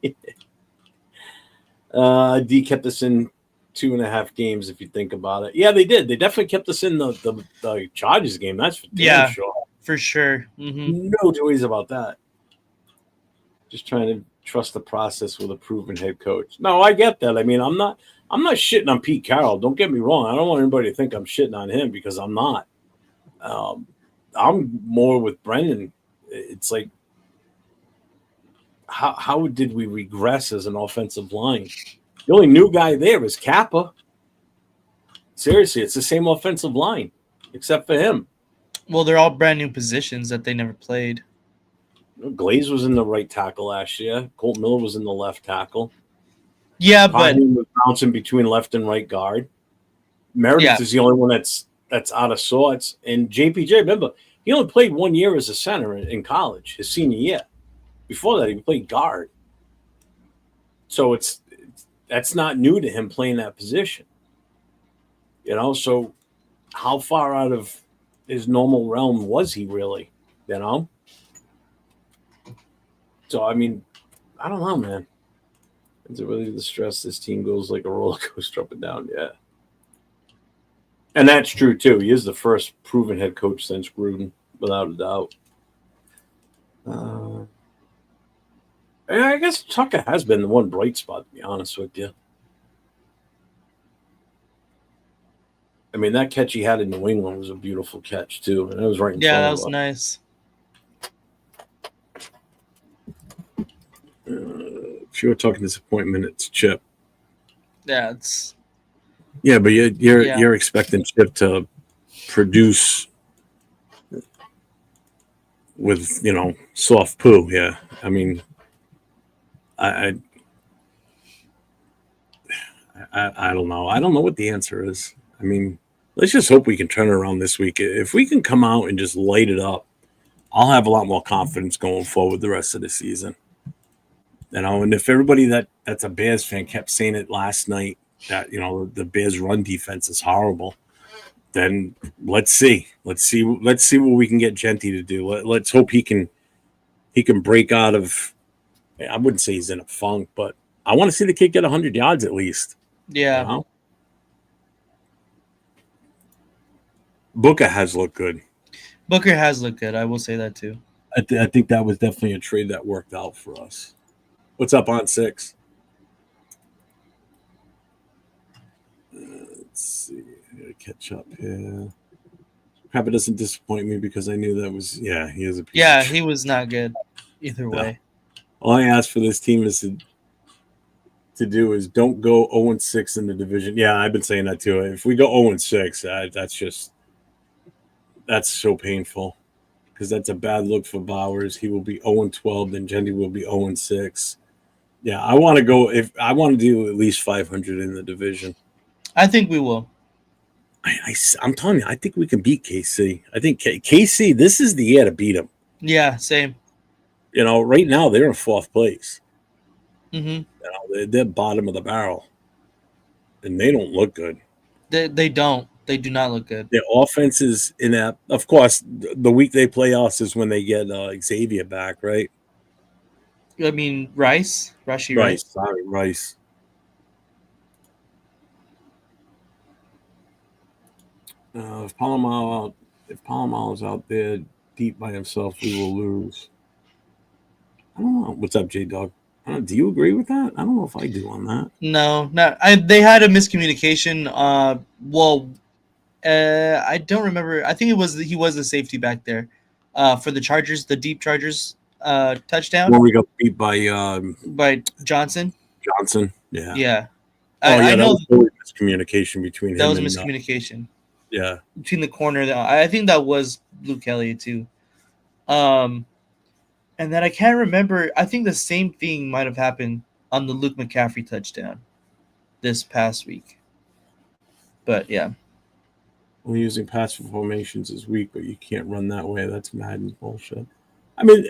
kept us in 2.5 games, if you think about it. Yeah, they did. They definitely kept us in the Chargers game. That's for damn sure. For sure. Mm-hmm. No joys about that. Just trying to trust the process with a proven head coach. No, I get that. I mean, I'm not shitting on Pete Carroll. Don't get me wrong. I don't want anybody to think I'm shitting on him because I'm not. I'm more with Brendan. It's like, how did we regress as an offensive line? The only new guy there is Kappa. Seriously, it's the same offensive line, except for him. Well, they're all brand new positions that they never played. Glaze was in the right tackle last year. Colt Miller was in the left tackle. Yeah, but he was bouncing between left and right guard. Meredith is the only one that's out of sorts. And JPJ, remember, he only played 1 year as a center in college, his senior year. Before that, he played guard. So that's not new to him playing that position. You know, so how far out of his normal realm was he really? You know? So, I mean, I don't know, man. Is it really the stress this team goes like a roller coaster up and down? Yeah. And that's true, too. He is the first proven head coach since Gruden, without a doubt. I guess Tucker has been the one bright spot, to be honest with you. I mean, that catch he had in New England was a beautiful catch, too. And it was right in front of him. Yeah, that was nice. If you were talking disappointment, it's Chip. Yeah, it's. Yeah, but you're expecting Chip to produce with soft poo. Yeah, I mean, I don't know. I don't know what the answer is. I mean, let's just hope we can turn it around this week. If we can come out and just light it up, I'll have a lot more confidence going forward the rest of the season. And if everybody that's a Bears fan kept saying it last night that the Bears' run defense is horrible, then let's see what we can get Genty to do. Let's hope he can break out of. I wouldn't say he's in a funk, but I want to see the kid get 100 yards at least. Yeah. Booker has looked good. I will say that too. I think that was definitely a trade that worked out for us. What's up on 6? Let's see. I gotta catch up here. Kappa doesn't disappoint me because I knew that was he is a piece of he was not good either way. All I ask for this team is to do is don't go 0-6 in the division. Yeah, I've been saying that too. If we go 0-6, that's so painful because that's a bad look for Bowers. He will be 0-12, then Jendy will be 0-6. Yeah, I want to do at least 500 in the division. I think we will. I'm telling you, I think we can beat KC. I think KC, this is the year to beat them. Yeah, same. Right now they're in 4th place. Mm-hmm. They're bottom of the barrel, and they don't look good. They don't. They do not look good. Their offense is inept. Of course, the week they play us is when they get Xavier back, right? I mean, Rashi Rice. Rice. Sorry, Rice. If Palomalu's out there deep by himself, we will lose. I don't know. What's up, J Dog? Do you agree with that? I don't know if I do on that. No, not. They had a miscommunication. I don't remember. I think he was the safety back there, for the Chargers, the deep Chargers, touchdown When we got beat by Johnson. Johnson. Yeah. Yeah, Oh yeah, I that know was totally miscommunication between that him was a and miscommunication yeah. between the corner. I think that was Luke Kelly too. Um, and then I can't remember. I think the same thing might have happened on the Luke McCaffrey touchdown this past week. But yeah, We're using passive formations is weak, but you can't run that way. That's Madden bullshit. I mean,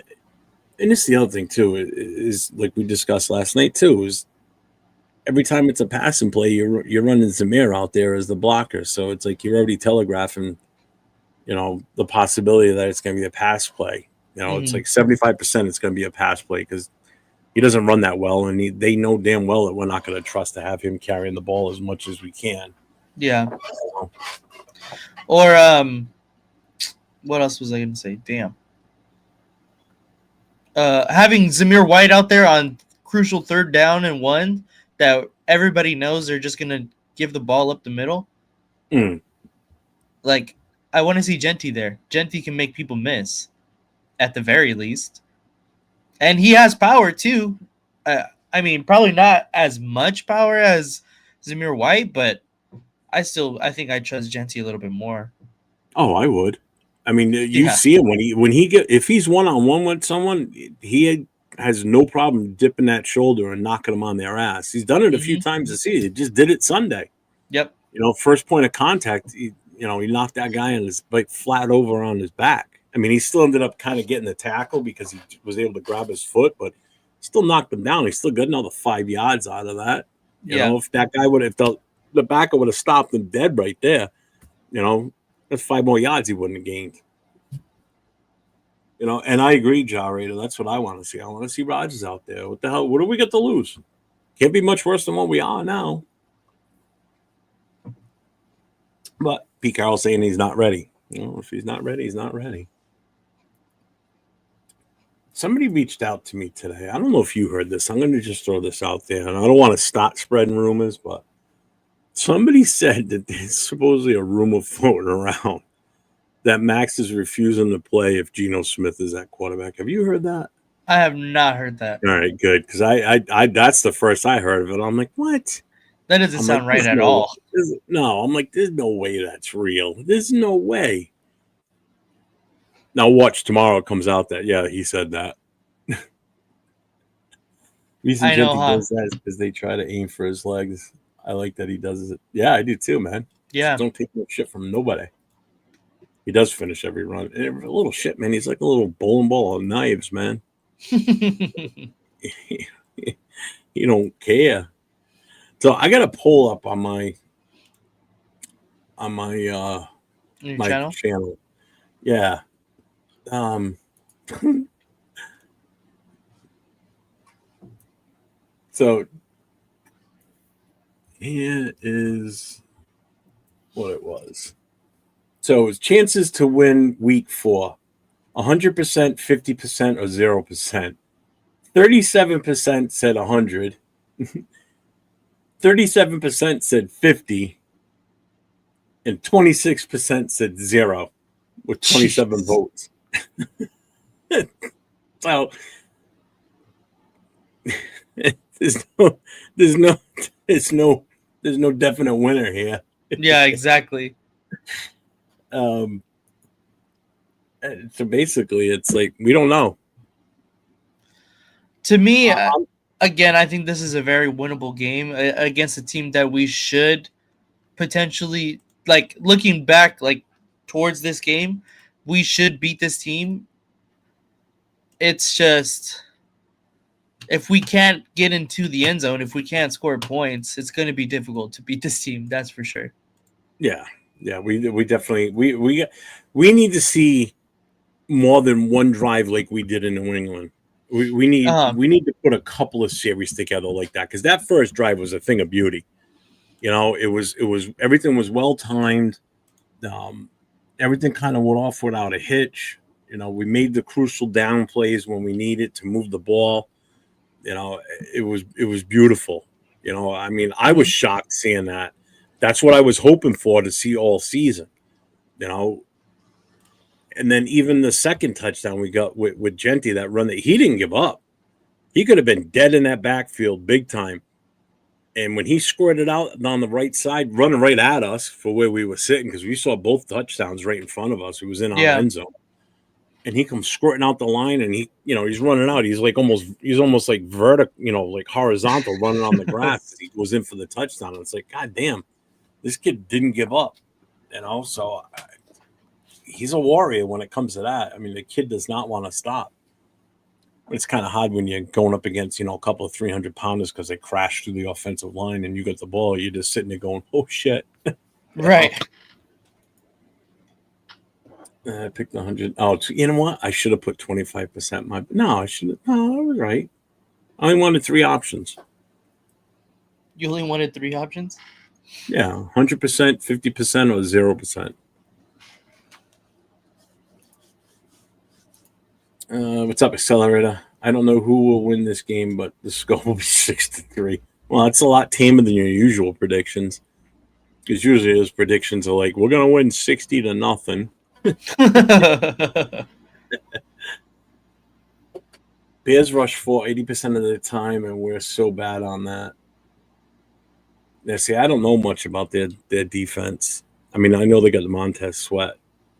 and it's the other thing too is like we discussed last night too. Is every time it's a passing play, you're running Zamir out there as the blocker, so it's like you're already telegraphing, the possibility that it's going to be a pass play. It's like 75% it's going to be a pass play because he doesn't run that well, and they know damn well that we're not going to trust to have him carrying the ball as much as we can. yeah. Or what else was I going to say? Damn. Having Zamir White out there on crucial 3rd down and 1 that everybody knows they're just gonna give the ball up the middle. Like, I want to see Genty there. Genty can make people miss, at the very least, and he has power too. I mean, probably not as much power as Zamir White, but I think I trust Genty a little bit more. Oh, I would. I mean, you see him if he's one-on-one with someone, he has no problem dipping that shoulder and knocking them on their ass. He's done it a few times this season. He just did it Sunday. Yep. First point of contact, he knocked that guy on his flat over on his back. I mean, he still ended up kind of getting the tackle because he was able to grab his foot, but still knocked him down. He still got another 5 yards out of that. You know, if that guy if the backer would have stopped him dead right there, that's 5 more yards he wouldn't have gained. And I agree, Raider. That's what I want to see. I want to see Rodgers out there. What the hell? What do we got to lose? Can't be much worse than what we are now. But Pete Carroll saying he's not ready. If he's not ready, he's not ready. Somebody reached out to me today. I don't know if you heard this. I'm going to just throw this out there. And I don't want to start spreading rumors, but somebody said that there's supposedly a rumor floating around that Max is refusing to play if Geno Smith is at quarterback. Have you heard that? I have not heard that. All right, good. Because I that's the first I heard of it. I'm like, what? That doesn't sound right at all. No, I'm like, there's no way that's real. There's no way. Now watch tomorrow it comes out that, yeah, he said that. Reason Genty does that is because they try to aim for his legs. I like that he does it. Yeah, I do too, man. Yeah. Just don't take no shit from nobody. He does finish every run. A little shit, man. He's like a little bowling ball of knives, man. He don't care. So I got a poll up on my channel. Yeah. So here is what it was. So it's chances to win week 4. 100%, 50%, or 0%. 37% said 100. 37% said 50. And 26% said 0 with 27 votes. So there's no definite winner here. Yeah, exactly. So basically, it's like we don't know. To me, again, I think this is a very winnable game against a team that we should potentially, like, looking back, like, towards this game, we should beat this team. It's just, if we can't get into the end zone, if we can't score points, it's going to be difficult to beat this team. That's for sure. Yeah, we definitely we need to see more than one drive like we did in New England. We need Uh, to put a couple of series together like that, because that first drive was a thing of beauty. It was everything was well timed. Um, Everything kind of went off without a hitch. We made the crucial down plays when we needed to move the ball. It was beautiful. I mean, I was mhm. shocked seeing that. That's what I was hoping for to see all season. You know, and then even the second touchdown we got with Genty, that run, that he didn't give up. He could have been dead in that backfield big time. And when he scored it out on the right side, running right at us for where we were sitting, because we saw both touchdowns right in front of us. It was in our Yeah. end zone. And he comes squirting out the line, and he's running out. He's almost like vertical, like horizontal, running on the grass. He goes in for the touchdown. And it's like, God damn, this kid didn't give up. So he's a warrior when it comes to that. I mean, the kid does not want to stop. It's kind of hard when you're going up against, a couple of 300-pounders, because they crash through the offensive line and you get the ball. You're just sitting there going, oh, shit. Right. I picked 100. Oh, you know what? I should have put 25%. No, I should have. No, I was right. I only wanted 3 options. You only wanted 3 options? Yeah, 100%, 50%, or 0%. What's up, Accelerator? I don't know who will win this game, but the score will be 6-3. Well, it's a lot tamer than your usual predictions, because usually those predictions are like, we're going to win 60-0. Bears rush 80% of the time, and we're so bad on that. Yeah, see, I don't know much about their defense. I mean, I know they got Montez Sweat.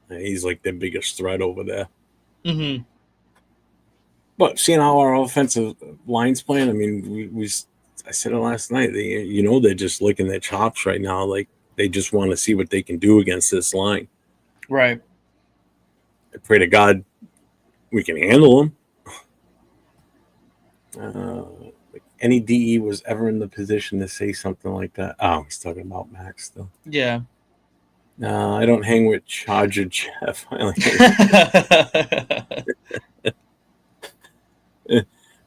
He's like their biggest threat over there. Mm-hmm. But seeing how our offensive line's playing, I mean, I said it last night. They're just licking their chops right now. Like, they just want to see what they can do against this line. Right. I pray to God we can handle them. Any DE was ever in the position to say something like that. Oh, he's talking about Max still. Yeah. I don't hang with Charger Jeff.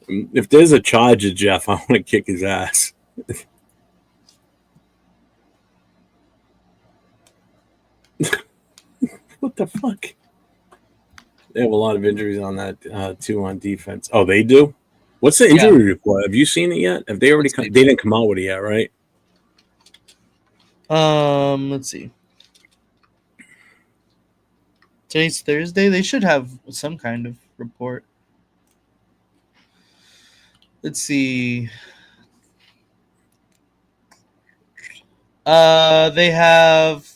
If there's a Charger Jeff, I want to kick his ass. What the fuck? They have a lot of injuries on that too on defense. Oh, they do? What's the injury report? Have you seen it yet? Have they already they didn't come out with it yet, right? Let's see. Today's Thursday. They should have some kind of report. Let's see. They have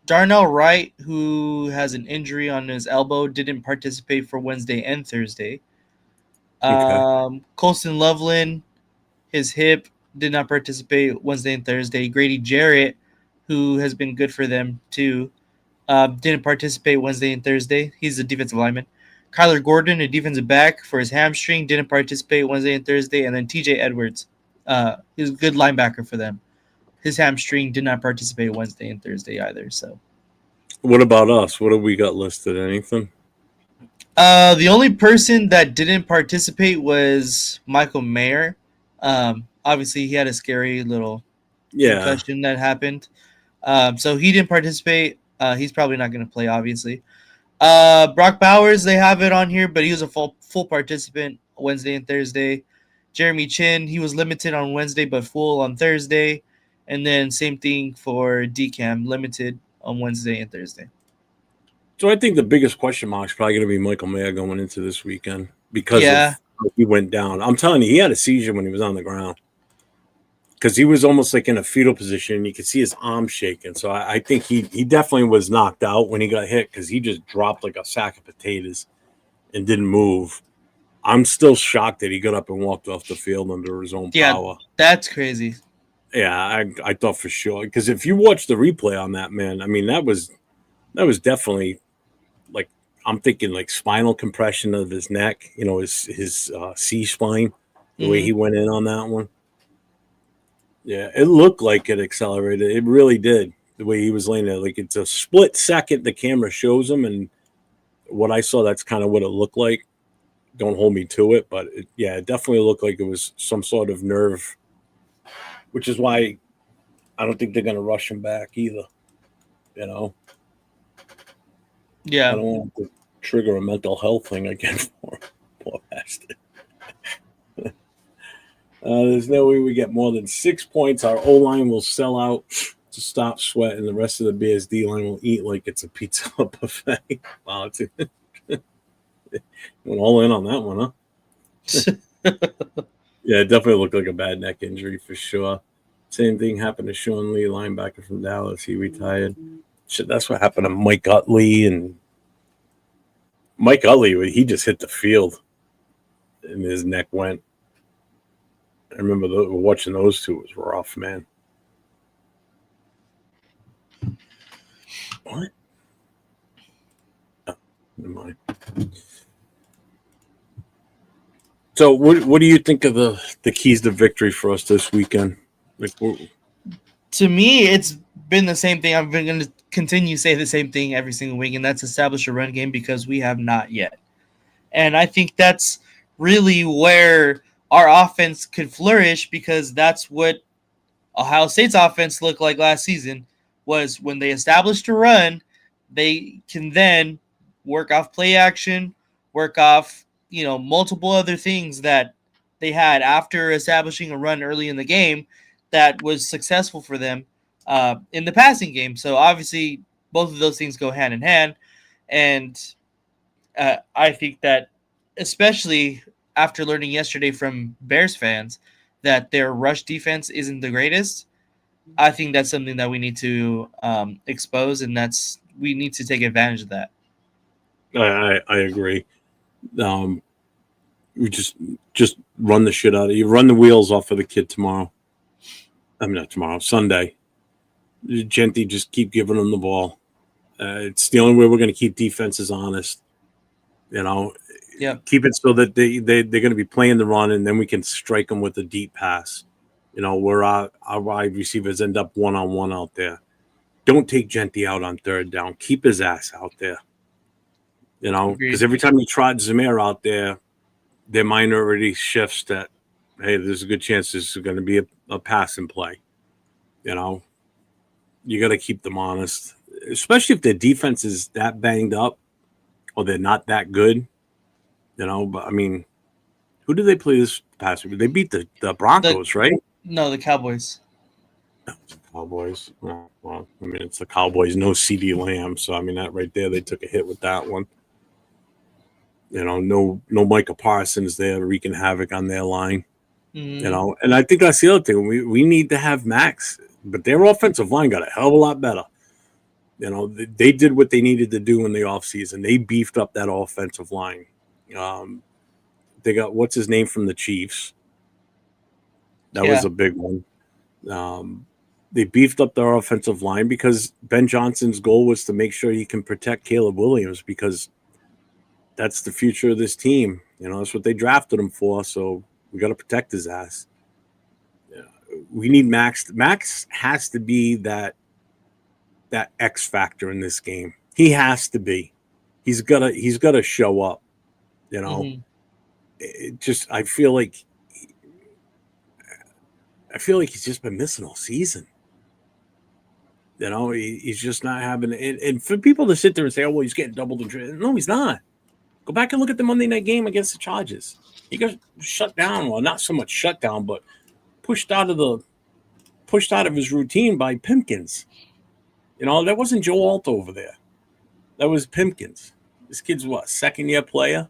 Darnell Wright, who has an injury on his elbow, didn't participate for Wednesday and Thursday. Colston Loveland, his hip, did not participate Wednesday and Thursday. Grady Jarrett, who has been good for them too, didn't participate Wednesday and Thursday. He's a defensive lineman. Kyler Gordon, a defensive back, for his hamstring, didn't participate Wednesday and Thursday. And then TJ Edwards, he's a good linebacker for them. His hamstring did not participate Wednesday and Thursday either. So, what about us? What have we got listed? Anything? The only person that didn't participate was Michael Mayer. Obviously, he had a scary little concussion that happened. So he didn't participate. He's probably not going to play, obviously. Brock Bowers, they have it on here, but he was a full participant Wednesday and Thursday. Jeremy Chin, he was limited on Wednesday, but full on Thursday. And then same thing for DCAM, limited on Wednesday and Thursday. So I think the biggest question mark is probably going to be Michael Mayer going into this weekend, because of how he went down. I'm telling you, he had a seizure when he was on the ground, because he was almost like in a fetal position, and you could see his arm shaking. So I think he definitely was knocked out when he got hit, because he just dropped like a sack of potatoes and didn't move. I'm still shocked that he got up and walked off the field under his own power. That's crazy. Yeah, I thought for sure, because if you watch the replay on that, man, I mean, that was definitely, like, I'm thinking like spinal compression of his neck, his C-spine, the way he went in on that one. Yeah, it looked like it accelerated. It really did, the way he was laying there. Like, it's a split second the camera shows him, and what I saw, that's kind of what it looked like. don't hold me to it, but it definitely looked like it was some sort of nerve, which is why I don't think they're going to rush him back either. You know, Yeah. I don't want to trigger a mental health thing again for him. Poor bastard. There's no way we get more than 6 points. Our O line will sell out to stop sweat, and the rest of the Bears D line will eat like it's a pizza buffet. Wow, went all in on that one, huh? Yeah, it definitely looked like a bad neck injury for sure. Same thing happened to Sean Lee, linebacker from Dallas. He retired. Shit, that's what happened to Mike Utley. And Mike Utley, he just hit the field and his neck went. I remember watching those two. It was rough, man. What? Oh, never mind. So, what do you think of the keys to victory for us this weekend? Like, to me, it's been the same thing. I've been going to continue to say the same thing every single week, and that's establish a run game because we have not yet. And I think that's really where our offense could flourish because that's what Ohio State's offense looked like last season was when they established a run, they can then work off play action, work off, multiple other things that they had after establishing a run early in the game that was successful for them in the passing game. So obviously both of those things go hand in hand. And I think that especially after learning yesterday from Bears fans that their rush defense isn't the greatest, I think that's something that we need to expose, and we need to take advantage of that. I agree. We just run the shit out of you. Run the wheels off of the kid tomorrow. I mean, not tomorrow, Sunday. Genty, just keep giving them the ball. It's the only way we're going to keep defenses honest. Yeah. Keep it so that they're going to be playing the run, and then we can strike them with a deep pass. Where our wide receivers end up one-on-one out there. Don't take Genty out on third down. Keep his ass out there. Because every time you trot Zamir out there, their mind already shifts that, hey, there's a good chance this is going to be a passing play. You got to keep them honest, especially if their defense is that banged up or they're not that good. But I mean, who did they play this past week? They beat the Broncos, right? No, the Cowboys. Cowboys. Well, I mean, it's the Cowboys. No CD Lamb, so I mean that right there, they took a hit with that one. No Micah Parsons there wreaking havoc on their line. Mm-hmm. And I think that's the other thing. We need to have Max, but their offensive line got a hell of a lot better. They did what they needed to do in the offseason. They beefed up that offensive line. They got what's his name from the Chiefs. That was a big one. They beefed up their offensive line because Ben Johnson's goal was to make sure he can protect Caleb Williams because that's the future of this team. That's what they drafted him for. So we got to protect his ass. We need Max. Max has to be that X factor in this game. He has to be. He's gotta show up. Mm-hmm. I feel like he's just been missing all season. He's just not having it. And for people to sit there and say, "Oh, well, he's getting doubled and no, he's not." Go back and look at the Monday night game against the Chargers. He got shut down. Well, not so much shut down, but pushed out of his routine by Pimpkins. That wasn't Joe Alt over there. That was Pimpkins. This kid's second-year player,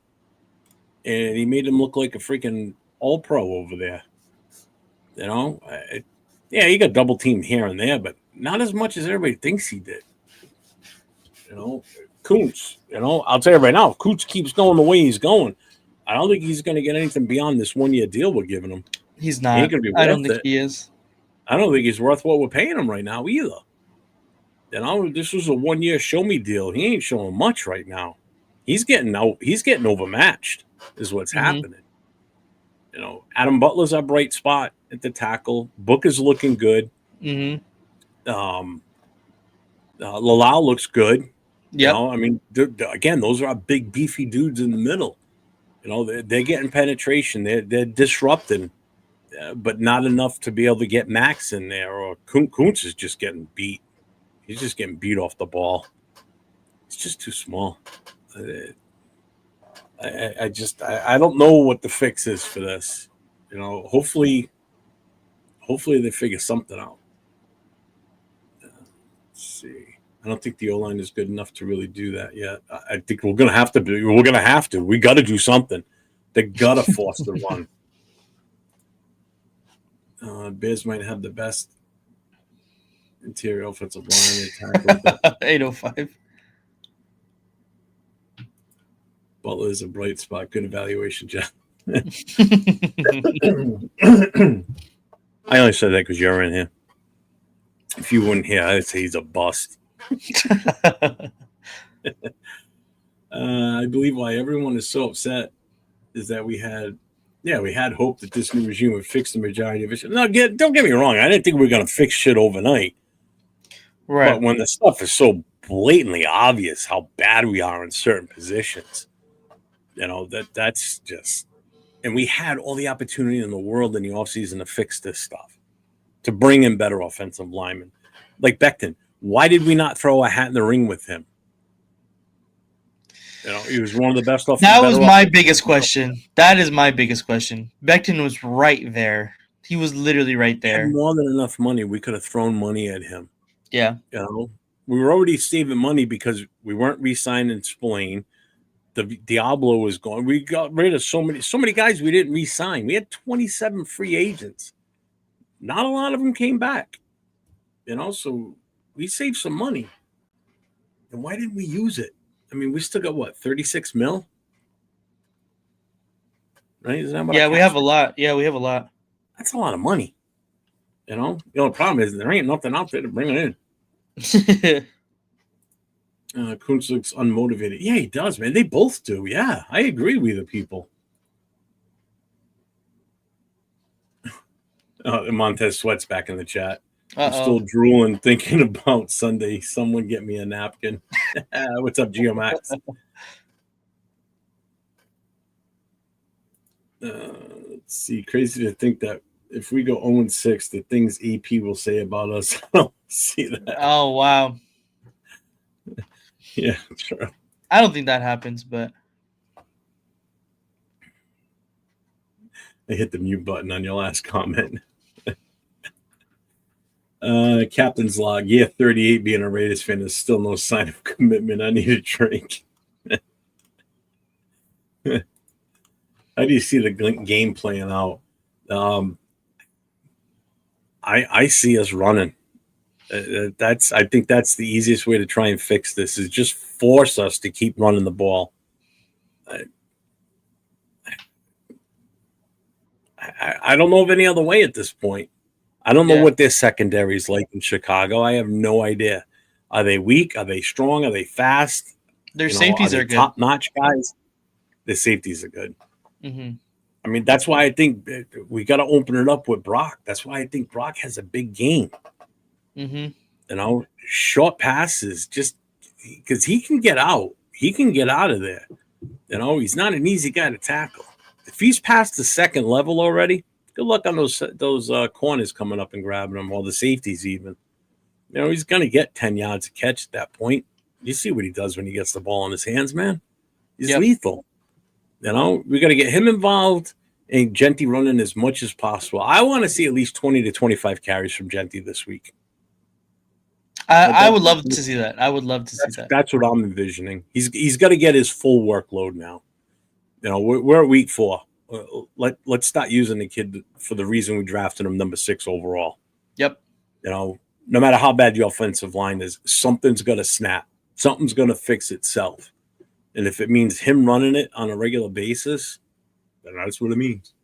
and he made him look like a freaking all-pro over there. Yeah, he got double teamed here and there, but not as much as everybody thinks he did. Kuntz, I'll tell you right now, if Kuntz keeps going the way he's going, I don't think he's going to get anything beyond this 1 year deal we're giving him. He's not. He ain't gonna be worth I don't think he is. I don't think he's worth what we're paying him right now either. This was a 1 year show me deal. He ain't showing much right now. He's getting overmatched, is what's happening. Adam Butler's our bright spot at the tackle. Book is looking good. Mm-hmm. Lalau looks good. Yeah. I mean, again, those are our big beefy dudes in the middle. You know, they're getting penetration. They're disrupting, but not enough to be able to get Max in there. Or Kuntz is just getting beat. He's just getting beat off the ball. It's just too small. I don't know what the fix is for this. You know, hopefully they figure something out. Let's see. I don't think the O-line is good enough to really do that yet. I think we're gonna have to. We got to do something. They got to force the run. Bears might have the best interior offensive line attack. 805. Butler is a bright spot. Good evaluation, Jeff. I only said that because you're in here. If you weren't here, I'd say he's a bust. I believe why everyone is so upset is that we had hope that this new regime would fix the majority of it. No, don't get me wrong. I didn't think we were going to fix shit overnight. Right. But when the stuff is so blatantly obvious how bad we are in certain positions, you know, that's just. And we had all the opportunity in the world in the offseason to fix this stuff, to bring in better offensive linemen. Like Becton, why did we not throw a hat in the ring with him? You know, he was one of the best offensive. That was my biggest question. That is my biggest question. Becton was right there. He was literally right there. He had more than enough money. We could have thrown money at him. Yeah. You know, we were already saving money because we weren't re-signing Spillane. The Diablo was gone. We got rid of so many guys we didn't re-sign. We had 27 free agents. Not a lot of them came back. You know, so we saved some money. And why didn't we use it? I mean, we still got what, 36 mil? Right? Isn't that what we have a lot. Yeah, we have a lot. That's a lot of money. You know? The only problem is there ain't nothing out there to bring it in. Kuntz looks unmotivated. Yeah, he does, man. They both do. Yeah, I agree with the people. Montez Sweat's back in the chat. I'm still drooling thinking about Sunday. Someone get me a napkin. What's up, Geomax? Let's see. Crazy to think that if we go 0-6, the things EP will say about us. I don't see that. Oh, wow. Yeah, sure. I don't think that happens, but I hit the mute button on your last comment. Captain's log. Yeah, 38 being a Raiders fan is still no sign of commitment. I need a drink. How do you see the game playing out? I see us running. I think that's the easiest way to try and fix this is just force us to keep running the ball. I don't know of any other way at this point. I don't know what their secondary is like in Chicago. I have no idea. Are they weak? Are they strong? Are they fast? Their safeties are good. Top-notch guys. Their safeties are good. Mm-hmm. I mean, that's why I think we got to open it up with Brock. That's why I think Brock has a big game. Mm-hmm. You know, short passes, just because he can get out. He can get out of there. You know, he's not an easy guy to tackle. If he's past the second level already, good luck on those corners coming up and grabbing him, or the safeties even. You know, he's going to get 10 yards a catch at that point. You see what he does when he gets the ball in his hands, man. He's lethal. You know, we got to get him involved and Genty running as much as possible. I want to see at least 20 to 25 carries from Genty this week. I would love to see that. I would love to see that. That's what I'm envisioning. He's got to get his full workload now. You know, we're at week 4. Let's start using the kid for the reason we drafted him number 6 overall. Yep. You know, no matter how bad the offensive line is, something's going to snap. Something's going to fix itself. And if it means him running it on a regular basis, then that's what it means.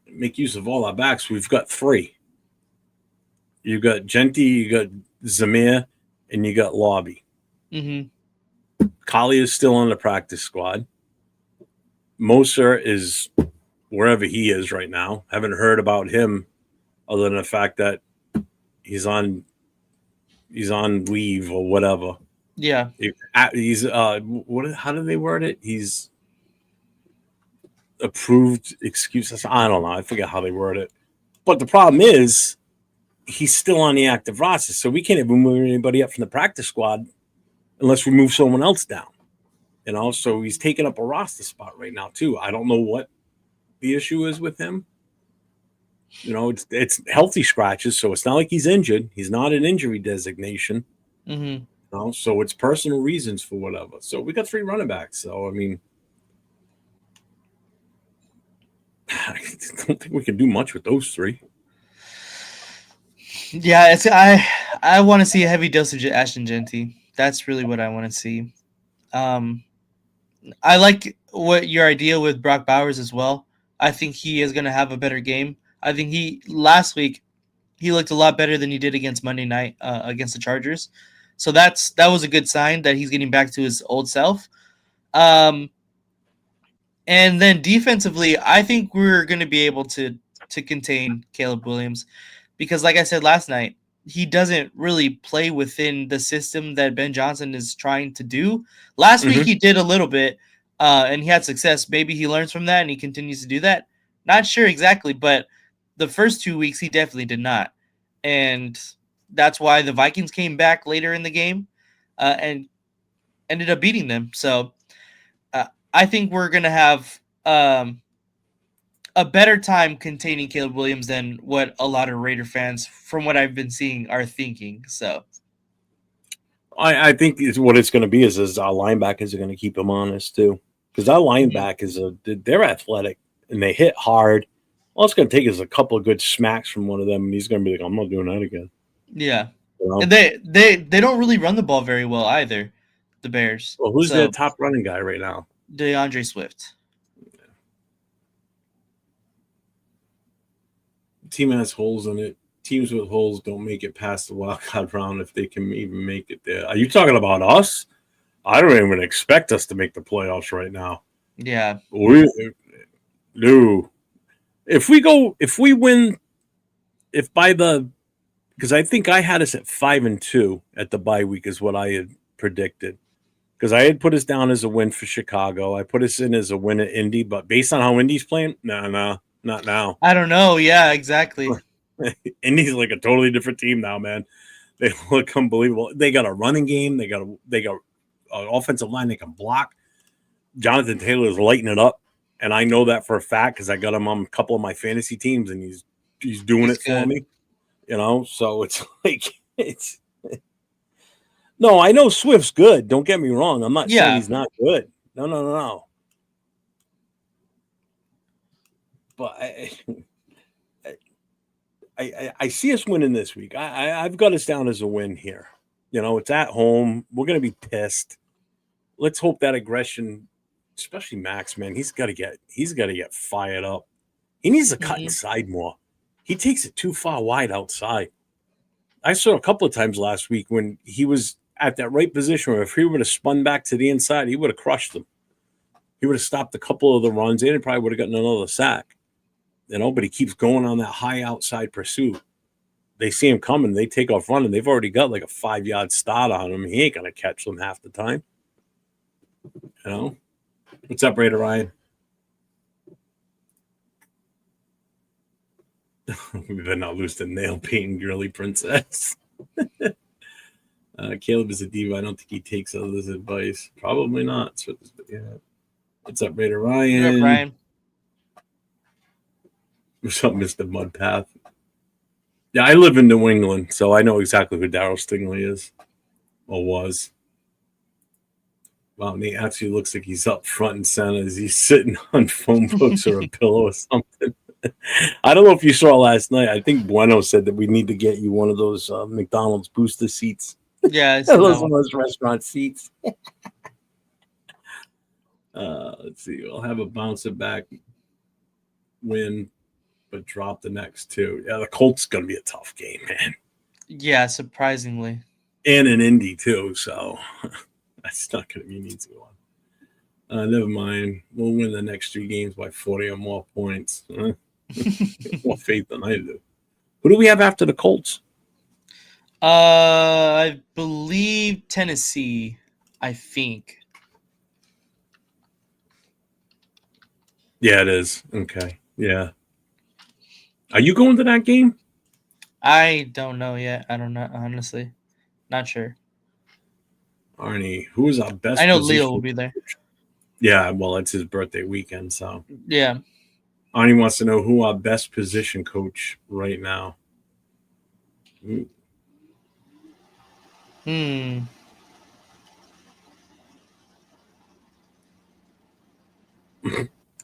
Make use of all our backs. We've got 3. You got Genty, you got Zamir, and you got Lobby. Mm-hmm. Collie is still on the practice squad. Moser is wherever he is right now. Haven't heard about him other than the fact that he's on leave or whatever. Yeah. He's what? How do they word it? He's approved excuses. I don't know. I forget how they word it. But the problem is he's still on the active roster, so we can't even move anybody up from the practice squad unless we move someone else down. So he's taking up a roster spot right now too. I don't know what the issue is with him. It's healthy scratches, so it's not like he's injured. He's not an injury designation. Mm-hmm. So it's personal reasons for whatever. So we got 3 running backs. So I mean, I don't think we can do much with those 3. Yeah, I want to see a heavy dosage of Ashton Genty. That's really what I want to see. Um, I like what your idea with Brock Bowers as well. I think he is going to have a better game. I think last week he looked a lot better than he did against Monday night against the Chargers. So that was a good sign that he's getting back to his old self. Um, and then defensively, I think we're going to be able to contain Caleb Williams because, like I said last night, he doesn't really play within the system that Ben Johnson is trying to do. Last week Mm-hmm. he did a little bit, and he had success. Maybe he learns from that and he continues to do that. Not sure exactly, but the first 2 weeks he definitely did not, and that's why the Vikings came back later in the game, and ended up beating them. So I think we're gonna have a better time containing Caleb Williams than what a lot of Raider fans, from what I've been seeing, are thinking. So I think what it's going to be is our linebackers are going to keep him honest too, because our Mhm. linebackers they're athletic and they hit hard. All it's going to take is a couple of good smacks from one of them, and he's going to be like, "I'm not doing that again." Yeah, You know? and they don't really run the ball very well either, the Bears. Well, who's their So top running guy right now? DeAndre Swift. The team has holes in it. Teams with holes don't make it past the wild card round if they can even make it there. Are you talking about us? I don't even expect us to make the playoffs right now. Yeah. We no. If we win, if by the because I think I had us at 5-2 at the bye week is what I had predicted. Because I had put us down as a win for Chicago. I put us in as a win at Indy, but based on how Indy's playing, no, not now. I don't know. Yeah, exactly. Indy's like a totally different team now, man. They look unbelievable. They got a running game. They got an offensive line they can block. Jonathan Taylor is lighting it up, and I know that for a fact because I got him on a couple of my fantasy teams, and he's doing He's it for good. me. So it's like it's no, I know Swift's good. Don't get me wrong. I'm not saying Yeah. he's not good. No. But I see us winning this week. I've got us down as a win here. It's at home. We're gonna be pissed. Let's hope that aggression, especially Max, man, he's got to get fired up. He needs to cut Mhm. inside more. He takes it too far wide outside. I saw a couple of times last week when he was at that right position where if he would have spun back to the inside, he would have crushed them. He would have stopped a couple of the runs and he probably would have gotten another sack. But he keeps going on that high outside pursuit. They see him coming, they take off running. They've already got like a 5-yard start on him. He ain't gonna catch them half the time. What's up, Raider Ryan? We better not lose the nail painting girly princess. Caleb is a diva. I don't think he takes others' advice. Probably not. So, yeah. What's up, Raider Ryan? What up, Brian? What's up, Mr. Mudpath? Yeah, I live in New England, so I know exactly who Daryl Stingley is or was. Wow, and he actually looks like he's up front and center as he's sitting on phone books or a pillow or something. I don't know if you saw last night. I think Bueno said that we need to get you one of those McDonald's booster seats. Yeah, I see that one. Those restaurant seats. Let's see. We'll have a bounce it back win, but drop the next 2. Yeah, the Colts going to be a tough game, man. Yeah, surprisingly. And an Indy, too. So that's not going to be an easy one. Never mind. We'll win the next 3 games by 40 or more points. More faith than I do. Who do we have after the Colts? I believe Tennessee. I think. Yeah, it is. Okay. Yeah. Are you going to that game? I don't know yet. I don't know, honestly. Not sure. Arnie, who is our I best know Leo will position be there. coach? Yeah, well, it's his birthday weekend, so Yeah. Arnie wants to know who our best position coach right now. Ooh.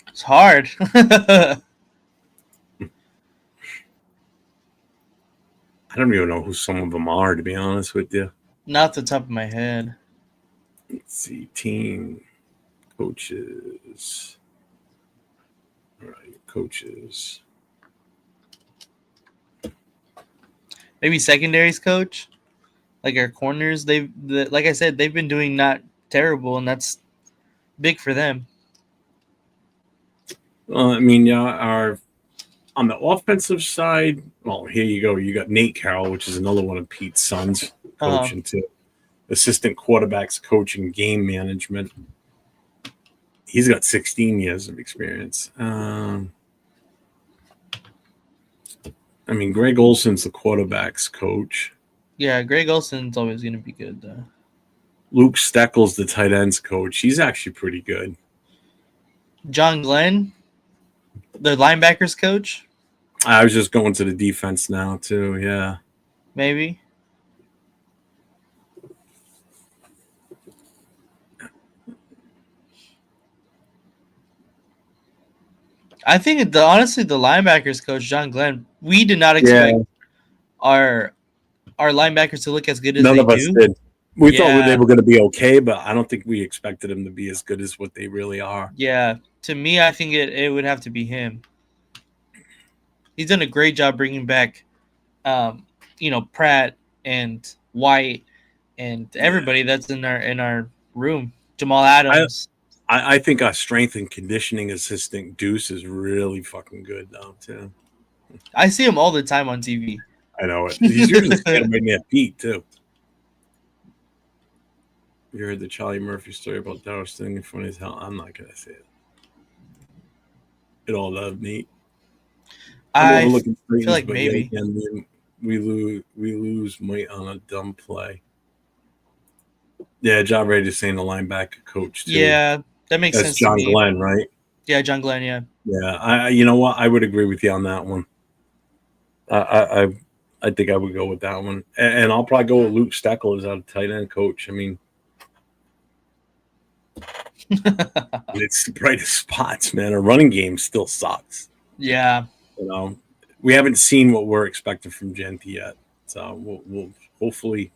It's hard. I don't even know who some of them are, to be honest with you. Not the top of my head. Let's see. Team coaches. All right, coaches. Maybe secondaries coach. Like our corners, like I said, they've been doing not terrible, and that's big for them. I mean, yeah, our on the offensive side, well, here you go. You got Nate Carroll, which is another one of Pete's sons, coaching too. Assistant quarterbacks coaching game management. He's got 16 years of experience. I mean, Greg Olson's the quarterbacks coach. Yeah, Greg Olson's always going to be good, though. Luke Steckel's the tight ends coach. He's actually pretty good. John Glenn, the linebackers coach. I was just going to the defense now, too. Yeah. Maybe. I think honestly, the linebackers coach John Glenn. We did not expect our linebackers to look as good as None they of us do. did. We thought Yeah. they were going to be okay, but I don't think we expected them to be as good as what they really are. Yeah. To me, I think it would have to be him. He's done a great job bringing back, Pratt and White and everybody that's in our room. Jamal Adams. I think our strength and conditioning assistant Deuce is really fucking good though too. I see him all the time on TV. I know it. He's usually standing right near Pete too. You heard the Charlie Murphy story about Dallas thing? Funny as hell. I'm not gonna say it. It all love Nate. I'm overlooking feel like but maybe. yeah, again, we lose Mike on a dumb play. Yeah, John Ray just saying the linebacker coach too. Yeah, that makes sense. That's John to me. Glenn, right? Yeah, John Glenn. Yeah. Yeah, you know what? I would agree with you on that one. I think I would go with that one, and I'll probably go with Luke Steckel as our tight end coach. I mean, it's the brightest spots, man. Our running game still sucks. Yeah. You know, we haven't seen what we're expecting from Genti yet, so we'll hopefully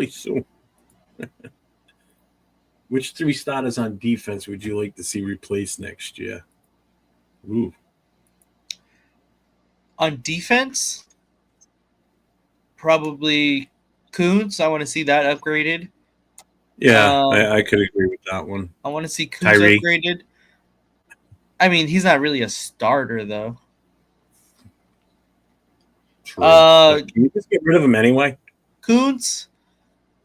soon. Which 3 starters on defense would you like to see replaced next year? Ooh. On defense, probably Kuntz. I want to see that upgraded. Yeah, I could agree with that one. I want to see Kuntz upgraded. I mean, he's not really a starter though. True. Can you just get rid of him anyway? Kuntz,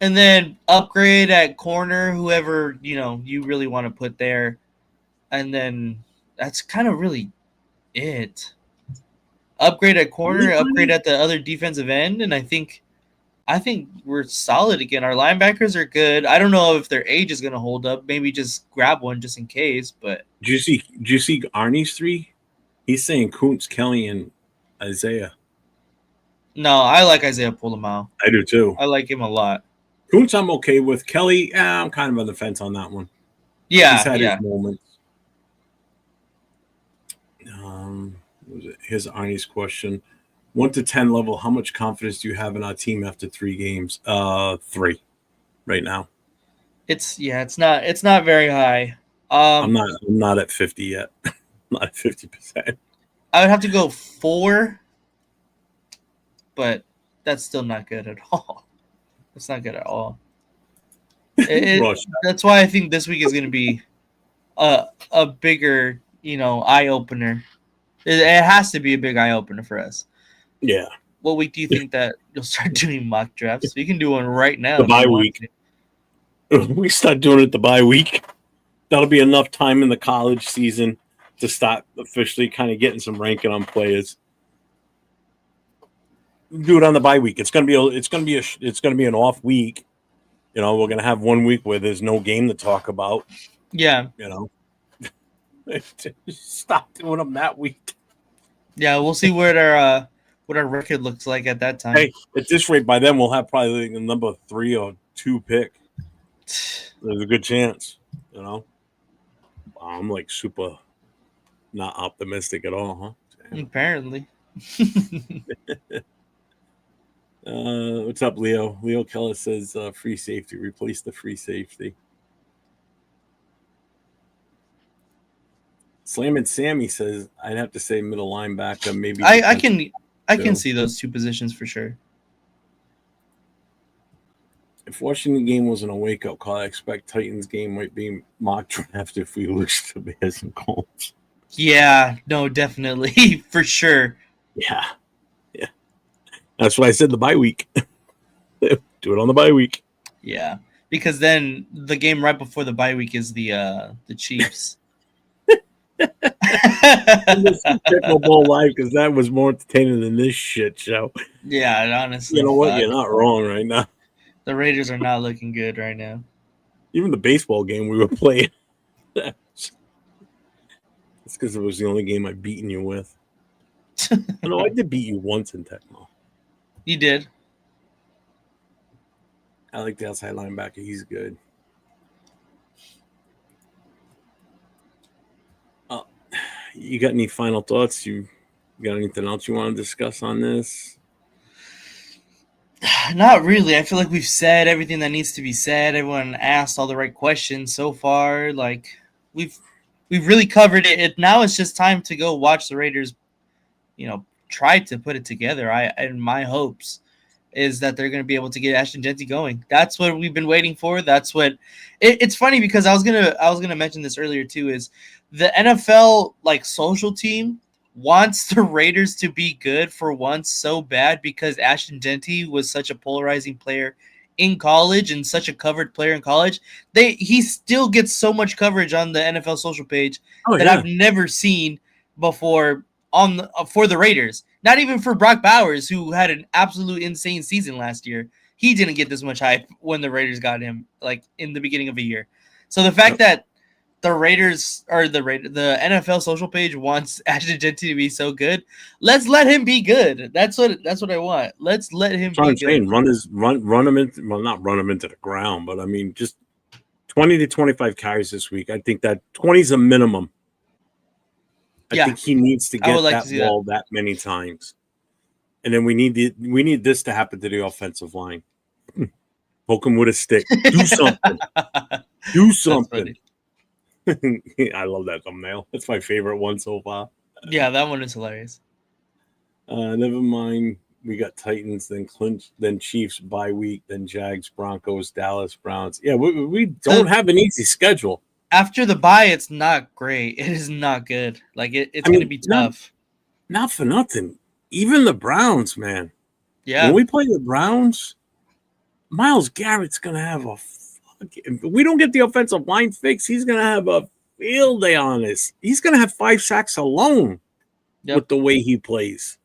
and then upgrade at corner whoever you really want to put there, and then that's kind of really it. Upgrade at corner, upgrade at the other defensive end, and I think we're solid again. Our linebackers are good. I don't know if their age is going to hold up. Maybe just grab one just in case. But do you see Arnie's 3? He's saying Kuntz, Kelly, and Isaiah. No, I like Isaiah Pulamau. I do too. I like him a lot. Kuntz, I'm okay with. Kelly, I'm kind of on the fence on that one. Yeah, he's had his moments. Here's Arnie's question: 1 to 10 level, how much confidence do you have in our team after 3 games? 3, right now. It's not very high. I'm not at 50 yet. I'm not at 50%. I would have to go 4, but that's still not good at all. It's not good at all. That's why I think this week is going to be a bigger, eye opener. It has to be a big eye opener for us. Yeah. what week do you think that you'll start doing mock drafts? We can do one right now. The if you bye want week. to. We start doing it the bye week. That'll be enough time in the college season to start officially kind of getting some ranking on players. Do it on the bye week. It's gonna be an off week. You know, we're gonna have 1 week where there's no game to talk about. Yeah. You know, stop doing them that week. Yeah, we'll see what our record looks like at that time. Hey, at this rate, by then we'll have probably the number 3 or 2 pick. There's a good chance. You know, I'm like super not optimistic at all, huh? Damn. Apparently. What's up, Leo? Leo Keller says free safety. Replace the free safety. Slam and Sammy says I'd have to say middle linebacker. Maybe I can see those two positions for sure. If Washington game wasn't a wake up call, I expect Titans game might be mock draft if we lose to Bears and Colts. Yeah, no, definitely for sure. Yeah. That's what I said. The bye week. Do it on the bye week. Yeah, because then the game right before the bye week is the Chiefs. Pickle Bowl live because that was more entertaining than this shit show. Yeah, honestly, you know what? You're not wrong right now. The Raiders are not looking good right now. Even the baseball game we were playing. It's because it was the only game I've beaten you with. No, I did beat you once in Tecmo. You did. I like the outside linebacker. He's good. You got any final thoughts? You got anything else you want to discuss on this? Not really. I feel like we've said everything that needs to be said. Everyone asked all the right questions so far. Like we've really covered it. Now it's just time to go watch the Raiders, try to put it together. And my hopes is that they're going to be able to get Ashton Jeanty going. That's what we've been waiting for. That's what it's funny because I was gonna mention this earlier too. Is the NFL social team wants the Raiders to be good for once so bad because Ashton Jeanty was such a polarizing player in college and such a covered player in college. He still gets so much coverage on the NFL social page that I've never seen before for the Raiders. Not even for Brock Bowers, who had an absolute insane season last year. He didn't get this much hype when the Raiders got him, in the beginning of the year. So the fact that the Raiders or the NFL social page wants Ashton Jeanty to be so good, let's let him be good. That's what I want. Let's let him be good. Saying. Run him into, well, not run him into the ground, but I mean just 20 to 25 carries this week. I think that 20 is a minimum. I think he needs to get that ball that many times. And then we need this to happen to the offensive line. Poke him with a stick. Do something. Do something. I love that thumbnail. That's my favorite one so far. Yeah, that one is hilarious. Never mind. We got Titans, then Chiefs bye week, then Jags, Broncos, Dallas, Browns. Yeah, we don't have an easy schedule. After the bye, it's not great. It is not good. It's going to be tough. Not for nothing. Even the Browns, man. Yeah. When we play the Browns, Myles Garrett's going to have if we don't get the offensive line fixed, he's going to have a field day on this. He's going to have 5 sacks alone with the way he plays.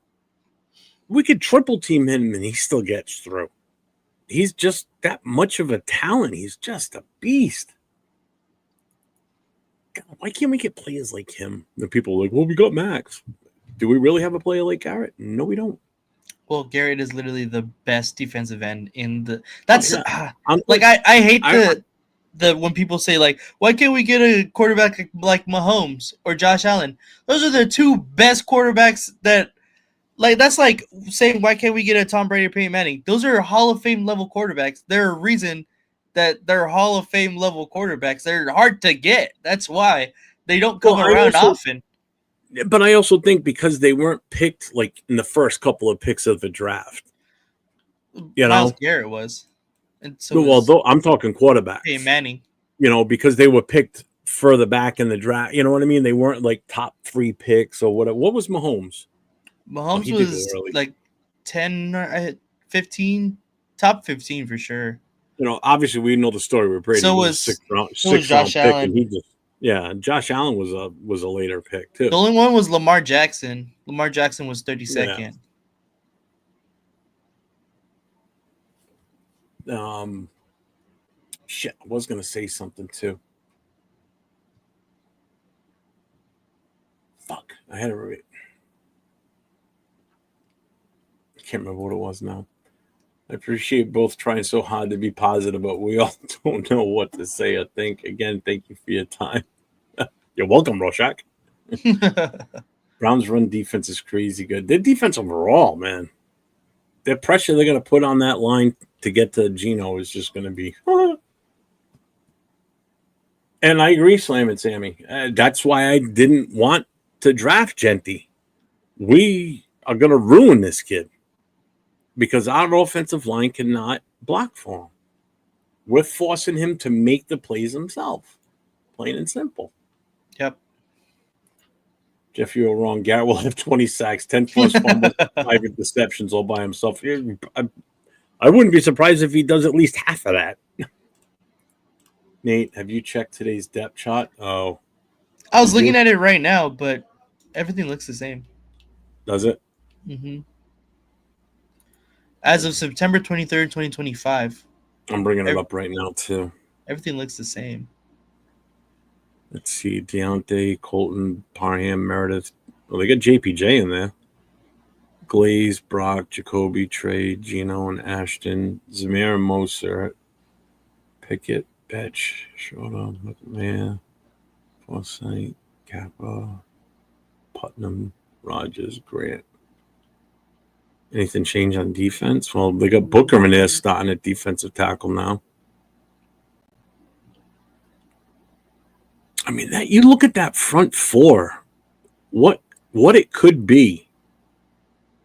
We could triple team him and he still gets through. He's just that much of a talent. He's just a beast. God, why can't we get players like him? The people are like, well, we got Max. Do we really have a player like Garrett? No, we don't. Well, Garrett is literally the best defensive end in the. That's I hate the when people say why can't we get a quarterback like Mahomes or Josh Allen? Those are the two best quarterbacks that. That's like saying why can't we get a Tom Brady or Peyton Manning? Those are Hall of Fame level quarterbacks. They're a reason that they're Hall of Fame level quarterbacks. They're hard to get. That's why they don't come around often. But I also think because they weren't picked in the first couple of picks of the draft. Myles Garrett was. And so though I'm talking quarterbacks. Peyton Manning. Because they were picked further back in the draft. You know what I mean? They weren't top 3 picks or whatever. What was Mahomes? Mahomes was 10, 15, top 15 for sure. Obviously we know the story with Brady. So He was sixth round Josh pick, Allen. and he just Josh Allen was a later pick too. The only one was Lamar Jackson. Lamar Jackson was 32nd. Shit, I was gonna say something too. Fuck, I had it right. I can't remember what it was now. I appreciate both trying so hard to be positive, but we all don't know what to say or think. Again, thank you for your time. You're welcome, Rorschach. Browns' run defense is crazy good. Their defense overall, man. Their pressure they're going to put on that line to get to Geno is just going to be. And I agree, Slam and Sammy. That's why I didn't want to draft Genty. We are going to ruin this kid because our offensive line cannot block for him. We're forcing him to make the plays himself, plain and simple. Yep. Jeff, you were wrong. Garrett will have 20 sacks, 10 plus fumbles, 5 interceptions all by himself. I wouldn't be surprised if he does at least half of that. Nate, have you checked today's depth chart? Oh. I was looking at it right now, but everything looks the same. Does it? Mm-hmm. As of September 23rd, 2025. I'm bringing it up right now, too. Everything looks the same. Let's see. Deontay, Colton, Parham, Meredith. Well, they got JPJ in there. Glaze, Brock, Jacoby, Trey, Gino, and Ashton. Zamir and Moser. Pickett, Betch, Showdown, McMahon, Forsythe, Kappa, Putnam, Rogers, Grant. Anything change on defense? Well, they got Booker in there starting at defensive tackle now. I mean, you look at that front four, what it could be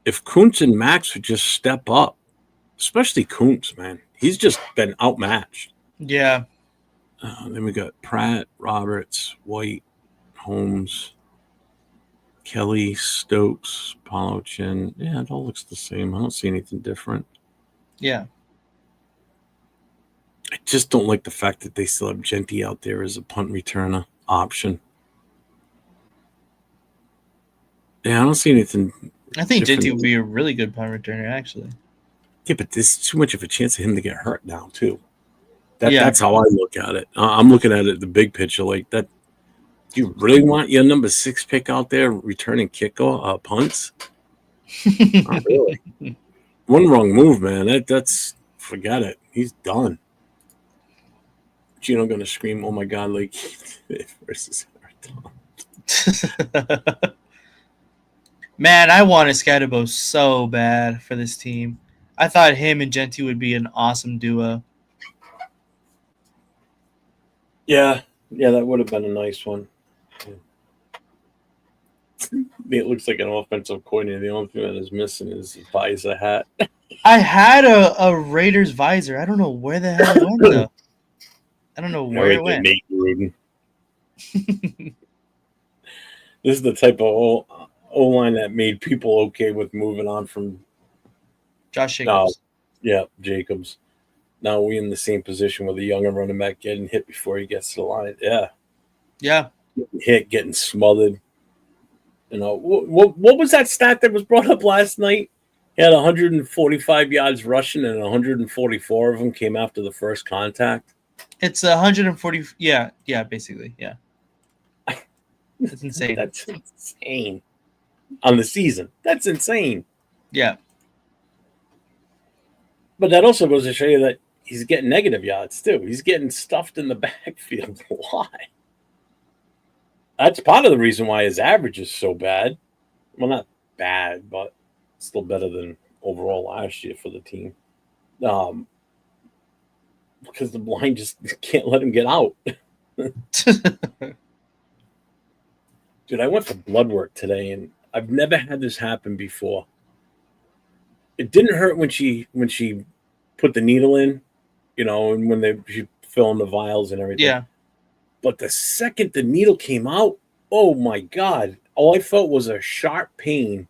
if Kuntz and Max would just step up, especially Kuntz, man. He's just been outmatched. Yeah. Then we got Pratt, Roberts, White, Holmes, Kelly, Stokes, Paulo Chin. Yeah, it all looks the same. I don't see anything different. Yeah. I just don't like the fact that they still have Genty out there as a punt returner option. Yeah, I don't see anything. I think Genty would be a really good punt returner, actually. Yeah, but there's too much of a chance of him to get hurt now, too. That's how I look at it. I'm looking at it the big picture like that. Do you really want your number 6 pick out there returning punts? Not really. One wrong move, man. That's forget it. He's done. Gino gonna scream, "Oh my God!" Like versus Man, I wanted Scatterbo so bad for this team. I thought him and Genty would be an awesome duo. Yeah, that would have been a nice one. It looks like an offensive coordinator. The only thing that is missing is his visor hat. I had a Raiders visor. I don't know where the hell it went, though. I don't know where it went. Nate Gruden. This is the type of O-line that made people okay with moving on from Josh Jacobs. Jacobs. Now we in the same position with a younger running back getting hit before he gets to the line. Yeah. Getting hit, getting smothered. What was that stat that was brought up last night? He had 145 yards rushing, and 144 of them came after the first contact. It's 140. Yeah, basically, yeah. That's insane. That's insane. On the season. That's insane. Yeah. But that also goes to show you that he's getting negative yards, too. He's getting stuffed in the backfield. Why? That's part of the reason why his average is so bad. Well, not bad, but still better than overall last year for the team. Because the line just can't let him get out. Dude, I went for blood work today, and I've never had this happen before. It didn't hurt when she put the needle in, and when she filled in the vials and everything. Yeah. But the second the needle came out, oh my God! All I felt was a sharp pain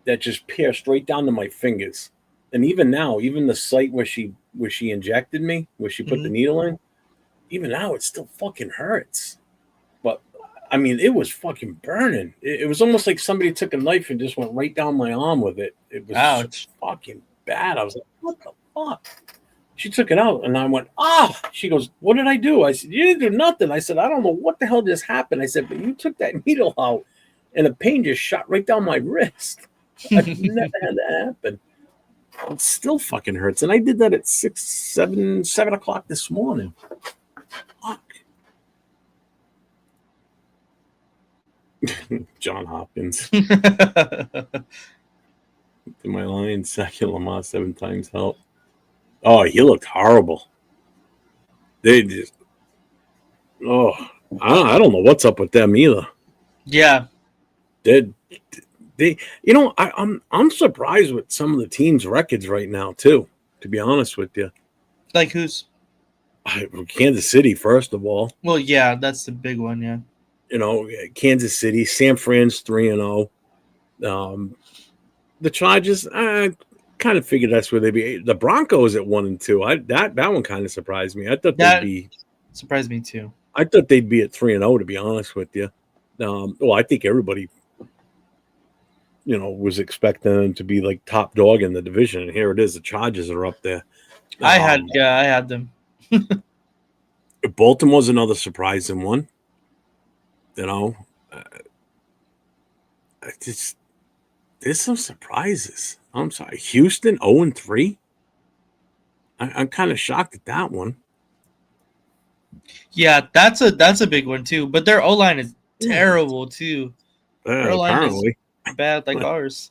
that just pierced right down to my fingers. And even now, even the site where she injected me, where she put the needle in, even now it still fucking hurts. But I mean, it was fucking burning. It was almost like somebody took a knife and just went right down my arm with it. It was Ouch. fucking bad. I was like, what the fuck? She took it out, and I went, ah. She goes, what did I do? I said, you didn't do nothing. I said, I don't know what the hell just happened. I said, but you took that needle out, and the pain just shot right down my wrist. I've never had that happen. It still fucking hurts. And I did that at 7 o'clock this morning. Fuck. John Hopkins. To my line, second Lamar 7 times help. Oh, he looked horrible. They just, I don't know what's up with them either. Yeah. They I'm surprised with some of the teams' records right now too. To be honest with you, Like who's? Kansas City, first of all. Well, yeah, that's the big one. Yeah. Kansas City, San Fran's 3-0. The Chargers, I kind of figured that's where they'd be. The Broncos at 1-2. That one kind of surprised me. I thought they'd be surprised me too. I thought they'd be at 3-0. To be honest with you, well, I think everybody, was expecting them to be like top dog in the division, and here it is. The Chargers are up there. I had them. Baltimore's another surprising one. There's some surprises. I'm sorry, Houston 0-3. I'm kind of shocked at that one. Yeah, that's a big one too. But their O-line is terrible too. Their O-line is bad like ours.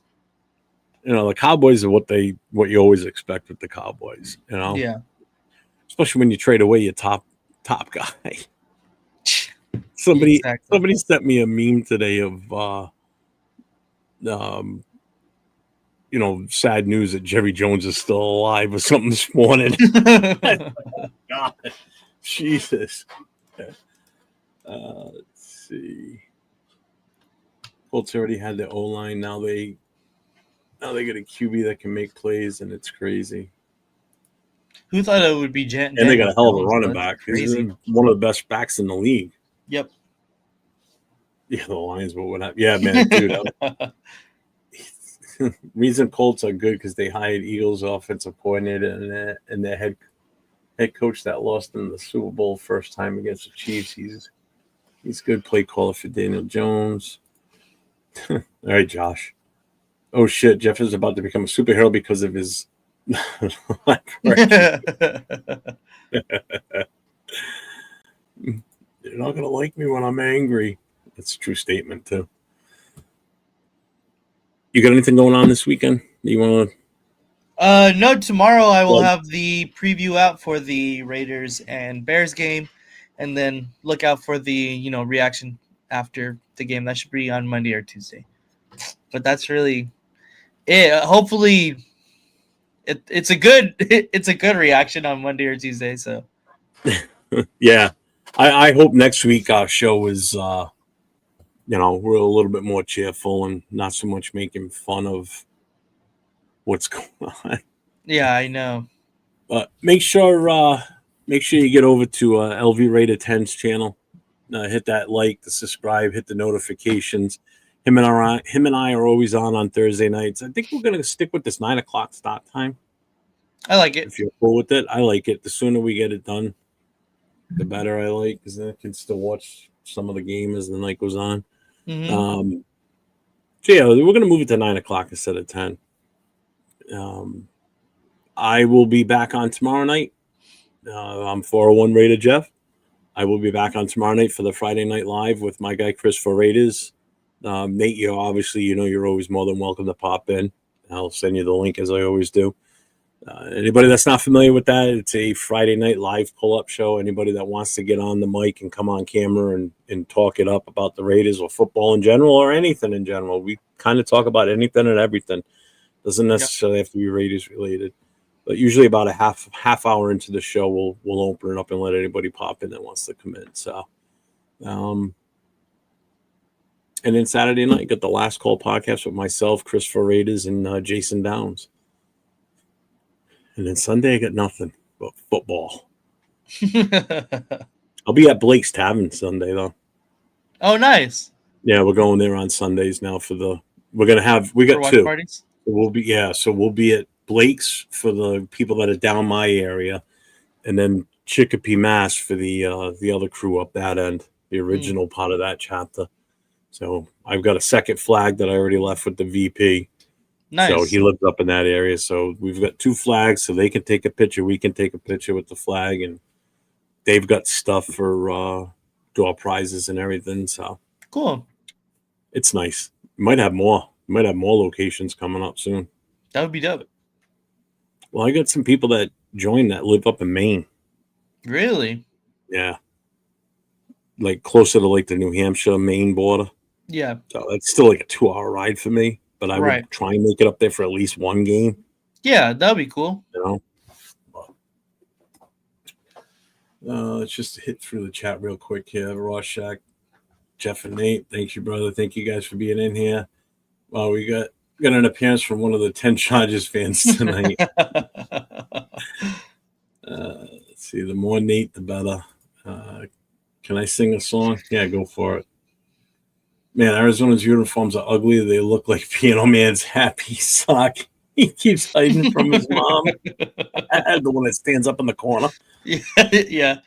The Cowboys are what you always expect with the Cowboys. Yeah. Especially when you trade away your top guy. Somebody sent me a meme today of sad news that Jerry Jones is still alive or something this morning. God, Jesus. Let's see. Colts already had the O-line. Now they get a QB that can make plays, and it's crazy. Who thought it would be Jet? And they got a hell of a running back. He's one of the best backs in the league. Yep. Yeah, the Lions will win. Yeah, man, dude. Reason Colts are good because they hired Eagles offensive coordinator and their head coach that lost in the Super Bowl first time against the Chiefs. He's good play caller for Daniel Jones. All right, Josh. Oh shit, Jeff is about to become a superhero because of his You're not gonna like me when I'm angry. That's a true statement too. You got anything going on this weekend that you want to? No. Tomorrow I will have the preview out for the Raiders and Bears game, and then look out for the reaction after the game. That should be on Monday or Tuesday. But that's really it. Hopefully, it's a good reaction on Monday or Tuesday. So, yeah, I hope next week our show is we're a little bit more cheerful and not so much making fun of what's going on. Yeah, I know. Make sure you get over to LV Raider 10's channel. Hit that like, the subscribe, hit the notifications. Him and I are always on Thursday nights. I think we're gonna stick with this 9 o'clock start time. I like it. If you're cool with it, I like it. The sooner we get it done, the better. I like, because then I can still watch some of the game as the night goes on. Mm-hmm. So yeah, we're gonna move it to 9 o'clock instead of 10. I will be back on tomorrow night. I'm 401 Raider Jeff. I will be back on tomorrow night for the Friday Night Live with my guy Chris for Raiders. Nate, you're always more than welcome to pop in. I'll send you the link as I always do. Anybody that's not familiar with that, it's a Friday night live pull-up show. Anybody that wants to get on the mic and come on camera and talk it up about the Raiders or football in general or anything in general. We kind of talk about anything and everything. Doesn't necessarily have to be Raiders related. But usually about a half hour into the show, we'll open it up and let anybody pop in that wants to come in. So And then Saturday night, got the Last Call podcast with myself, Christopher Raiders, and Jason Downs. And then Sunday, I got nothing but football. I'll be at Blake's Tavern Sunday, though. Oh, nice. Yeah, we're going there on Sundays now for the. We got watch two. parties. We'll be at Blake's for the people that are down my area, and then Chicopee, Mass for the other crew up that end, the original part of that chapter. So I've got a second flag that I already left with the VP. Nice. So he lives up in that area. So we've got two flags, so they can take a picture. We can take a picture with the flag, and they've got stuff for door prizes and everything. So cool. It's nice. Might have more. Might have more locations coming up soon. That would be dope. Well, I got some people that joined that live up in Maine. Really? Yeah. Like closer to like the New Hampshire, Maine border. Yeah. So it's still like a 2-hour ride for me, but I would try and make it up there for at least one game. Yeah, that would be cool. You know? Let's just hit through the chat real quick here. Rorschach, Jeff and Nate, thank you, brother. Thank you guys for being in here. Well, we got an appearance from one of the 10 Chargers fans tonight. Let's see. The more Nate, the better. Can I sing a song? Yeah, go for it. Man, Arizona's uniforms are ugly. They look like Piano Man's happy sock. He keeps hiding from his mom. The one that stands up in the corner. Yeah.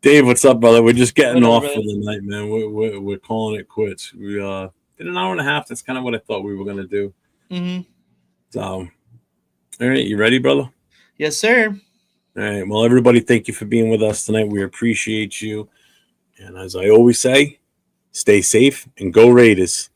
Dave, what's up, brother? We're just getting off for the night, man. We're calling it quits. We did an hour and a half. That's kind of what I thought we were going to do. Mm-hmm. So, all right, you ready, brother? Yes, sir. All right. Well, everybody, thank you for being with us tonight. We appreciate you. And as I always say, stay safe and go Raiders.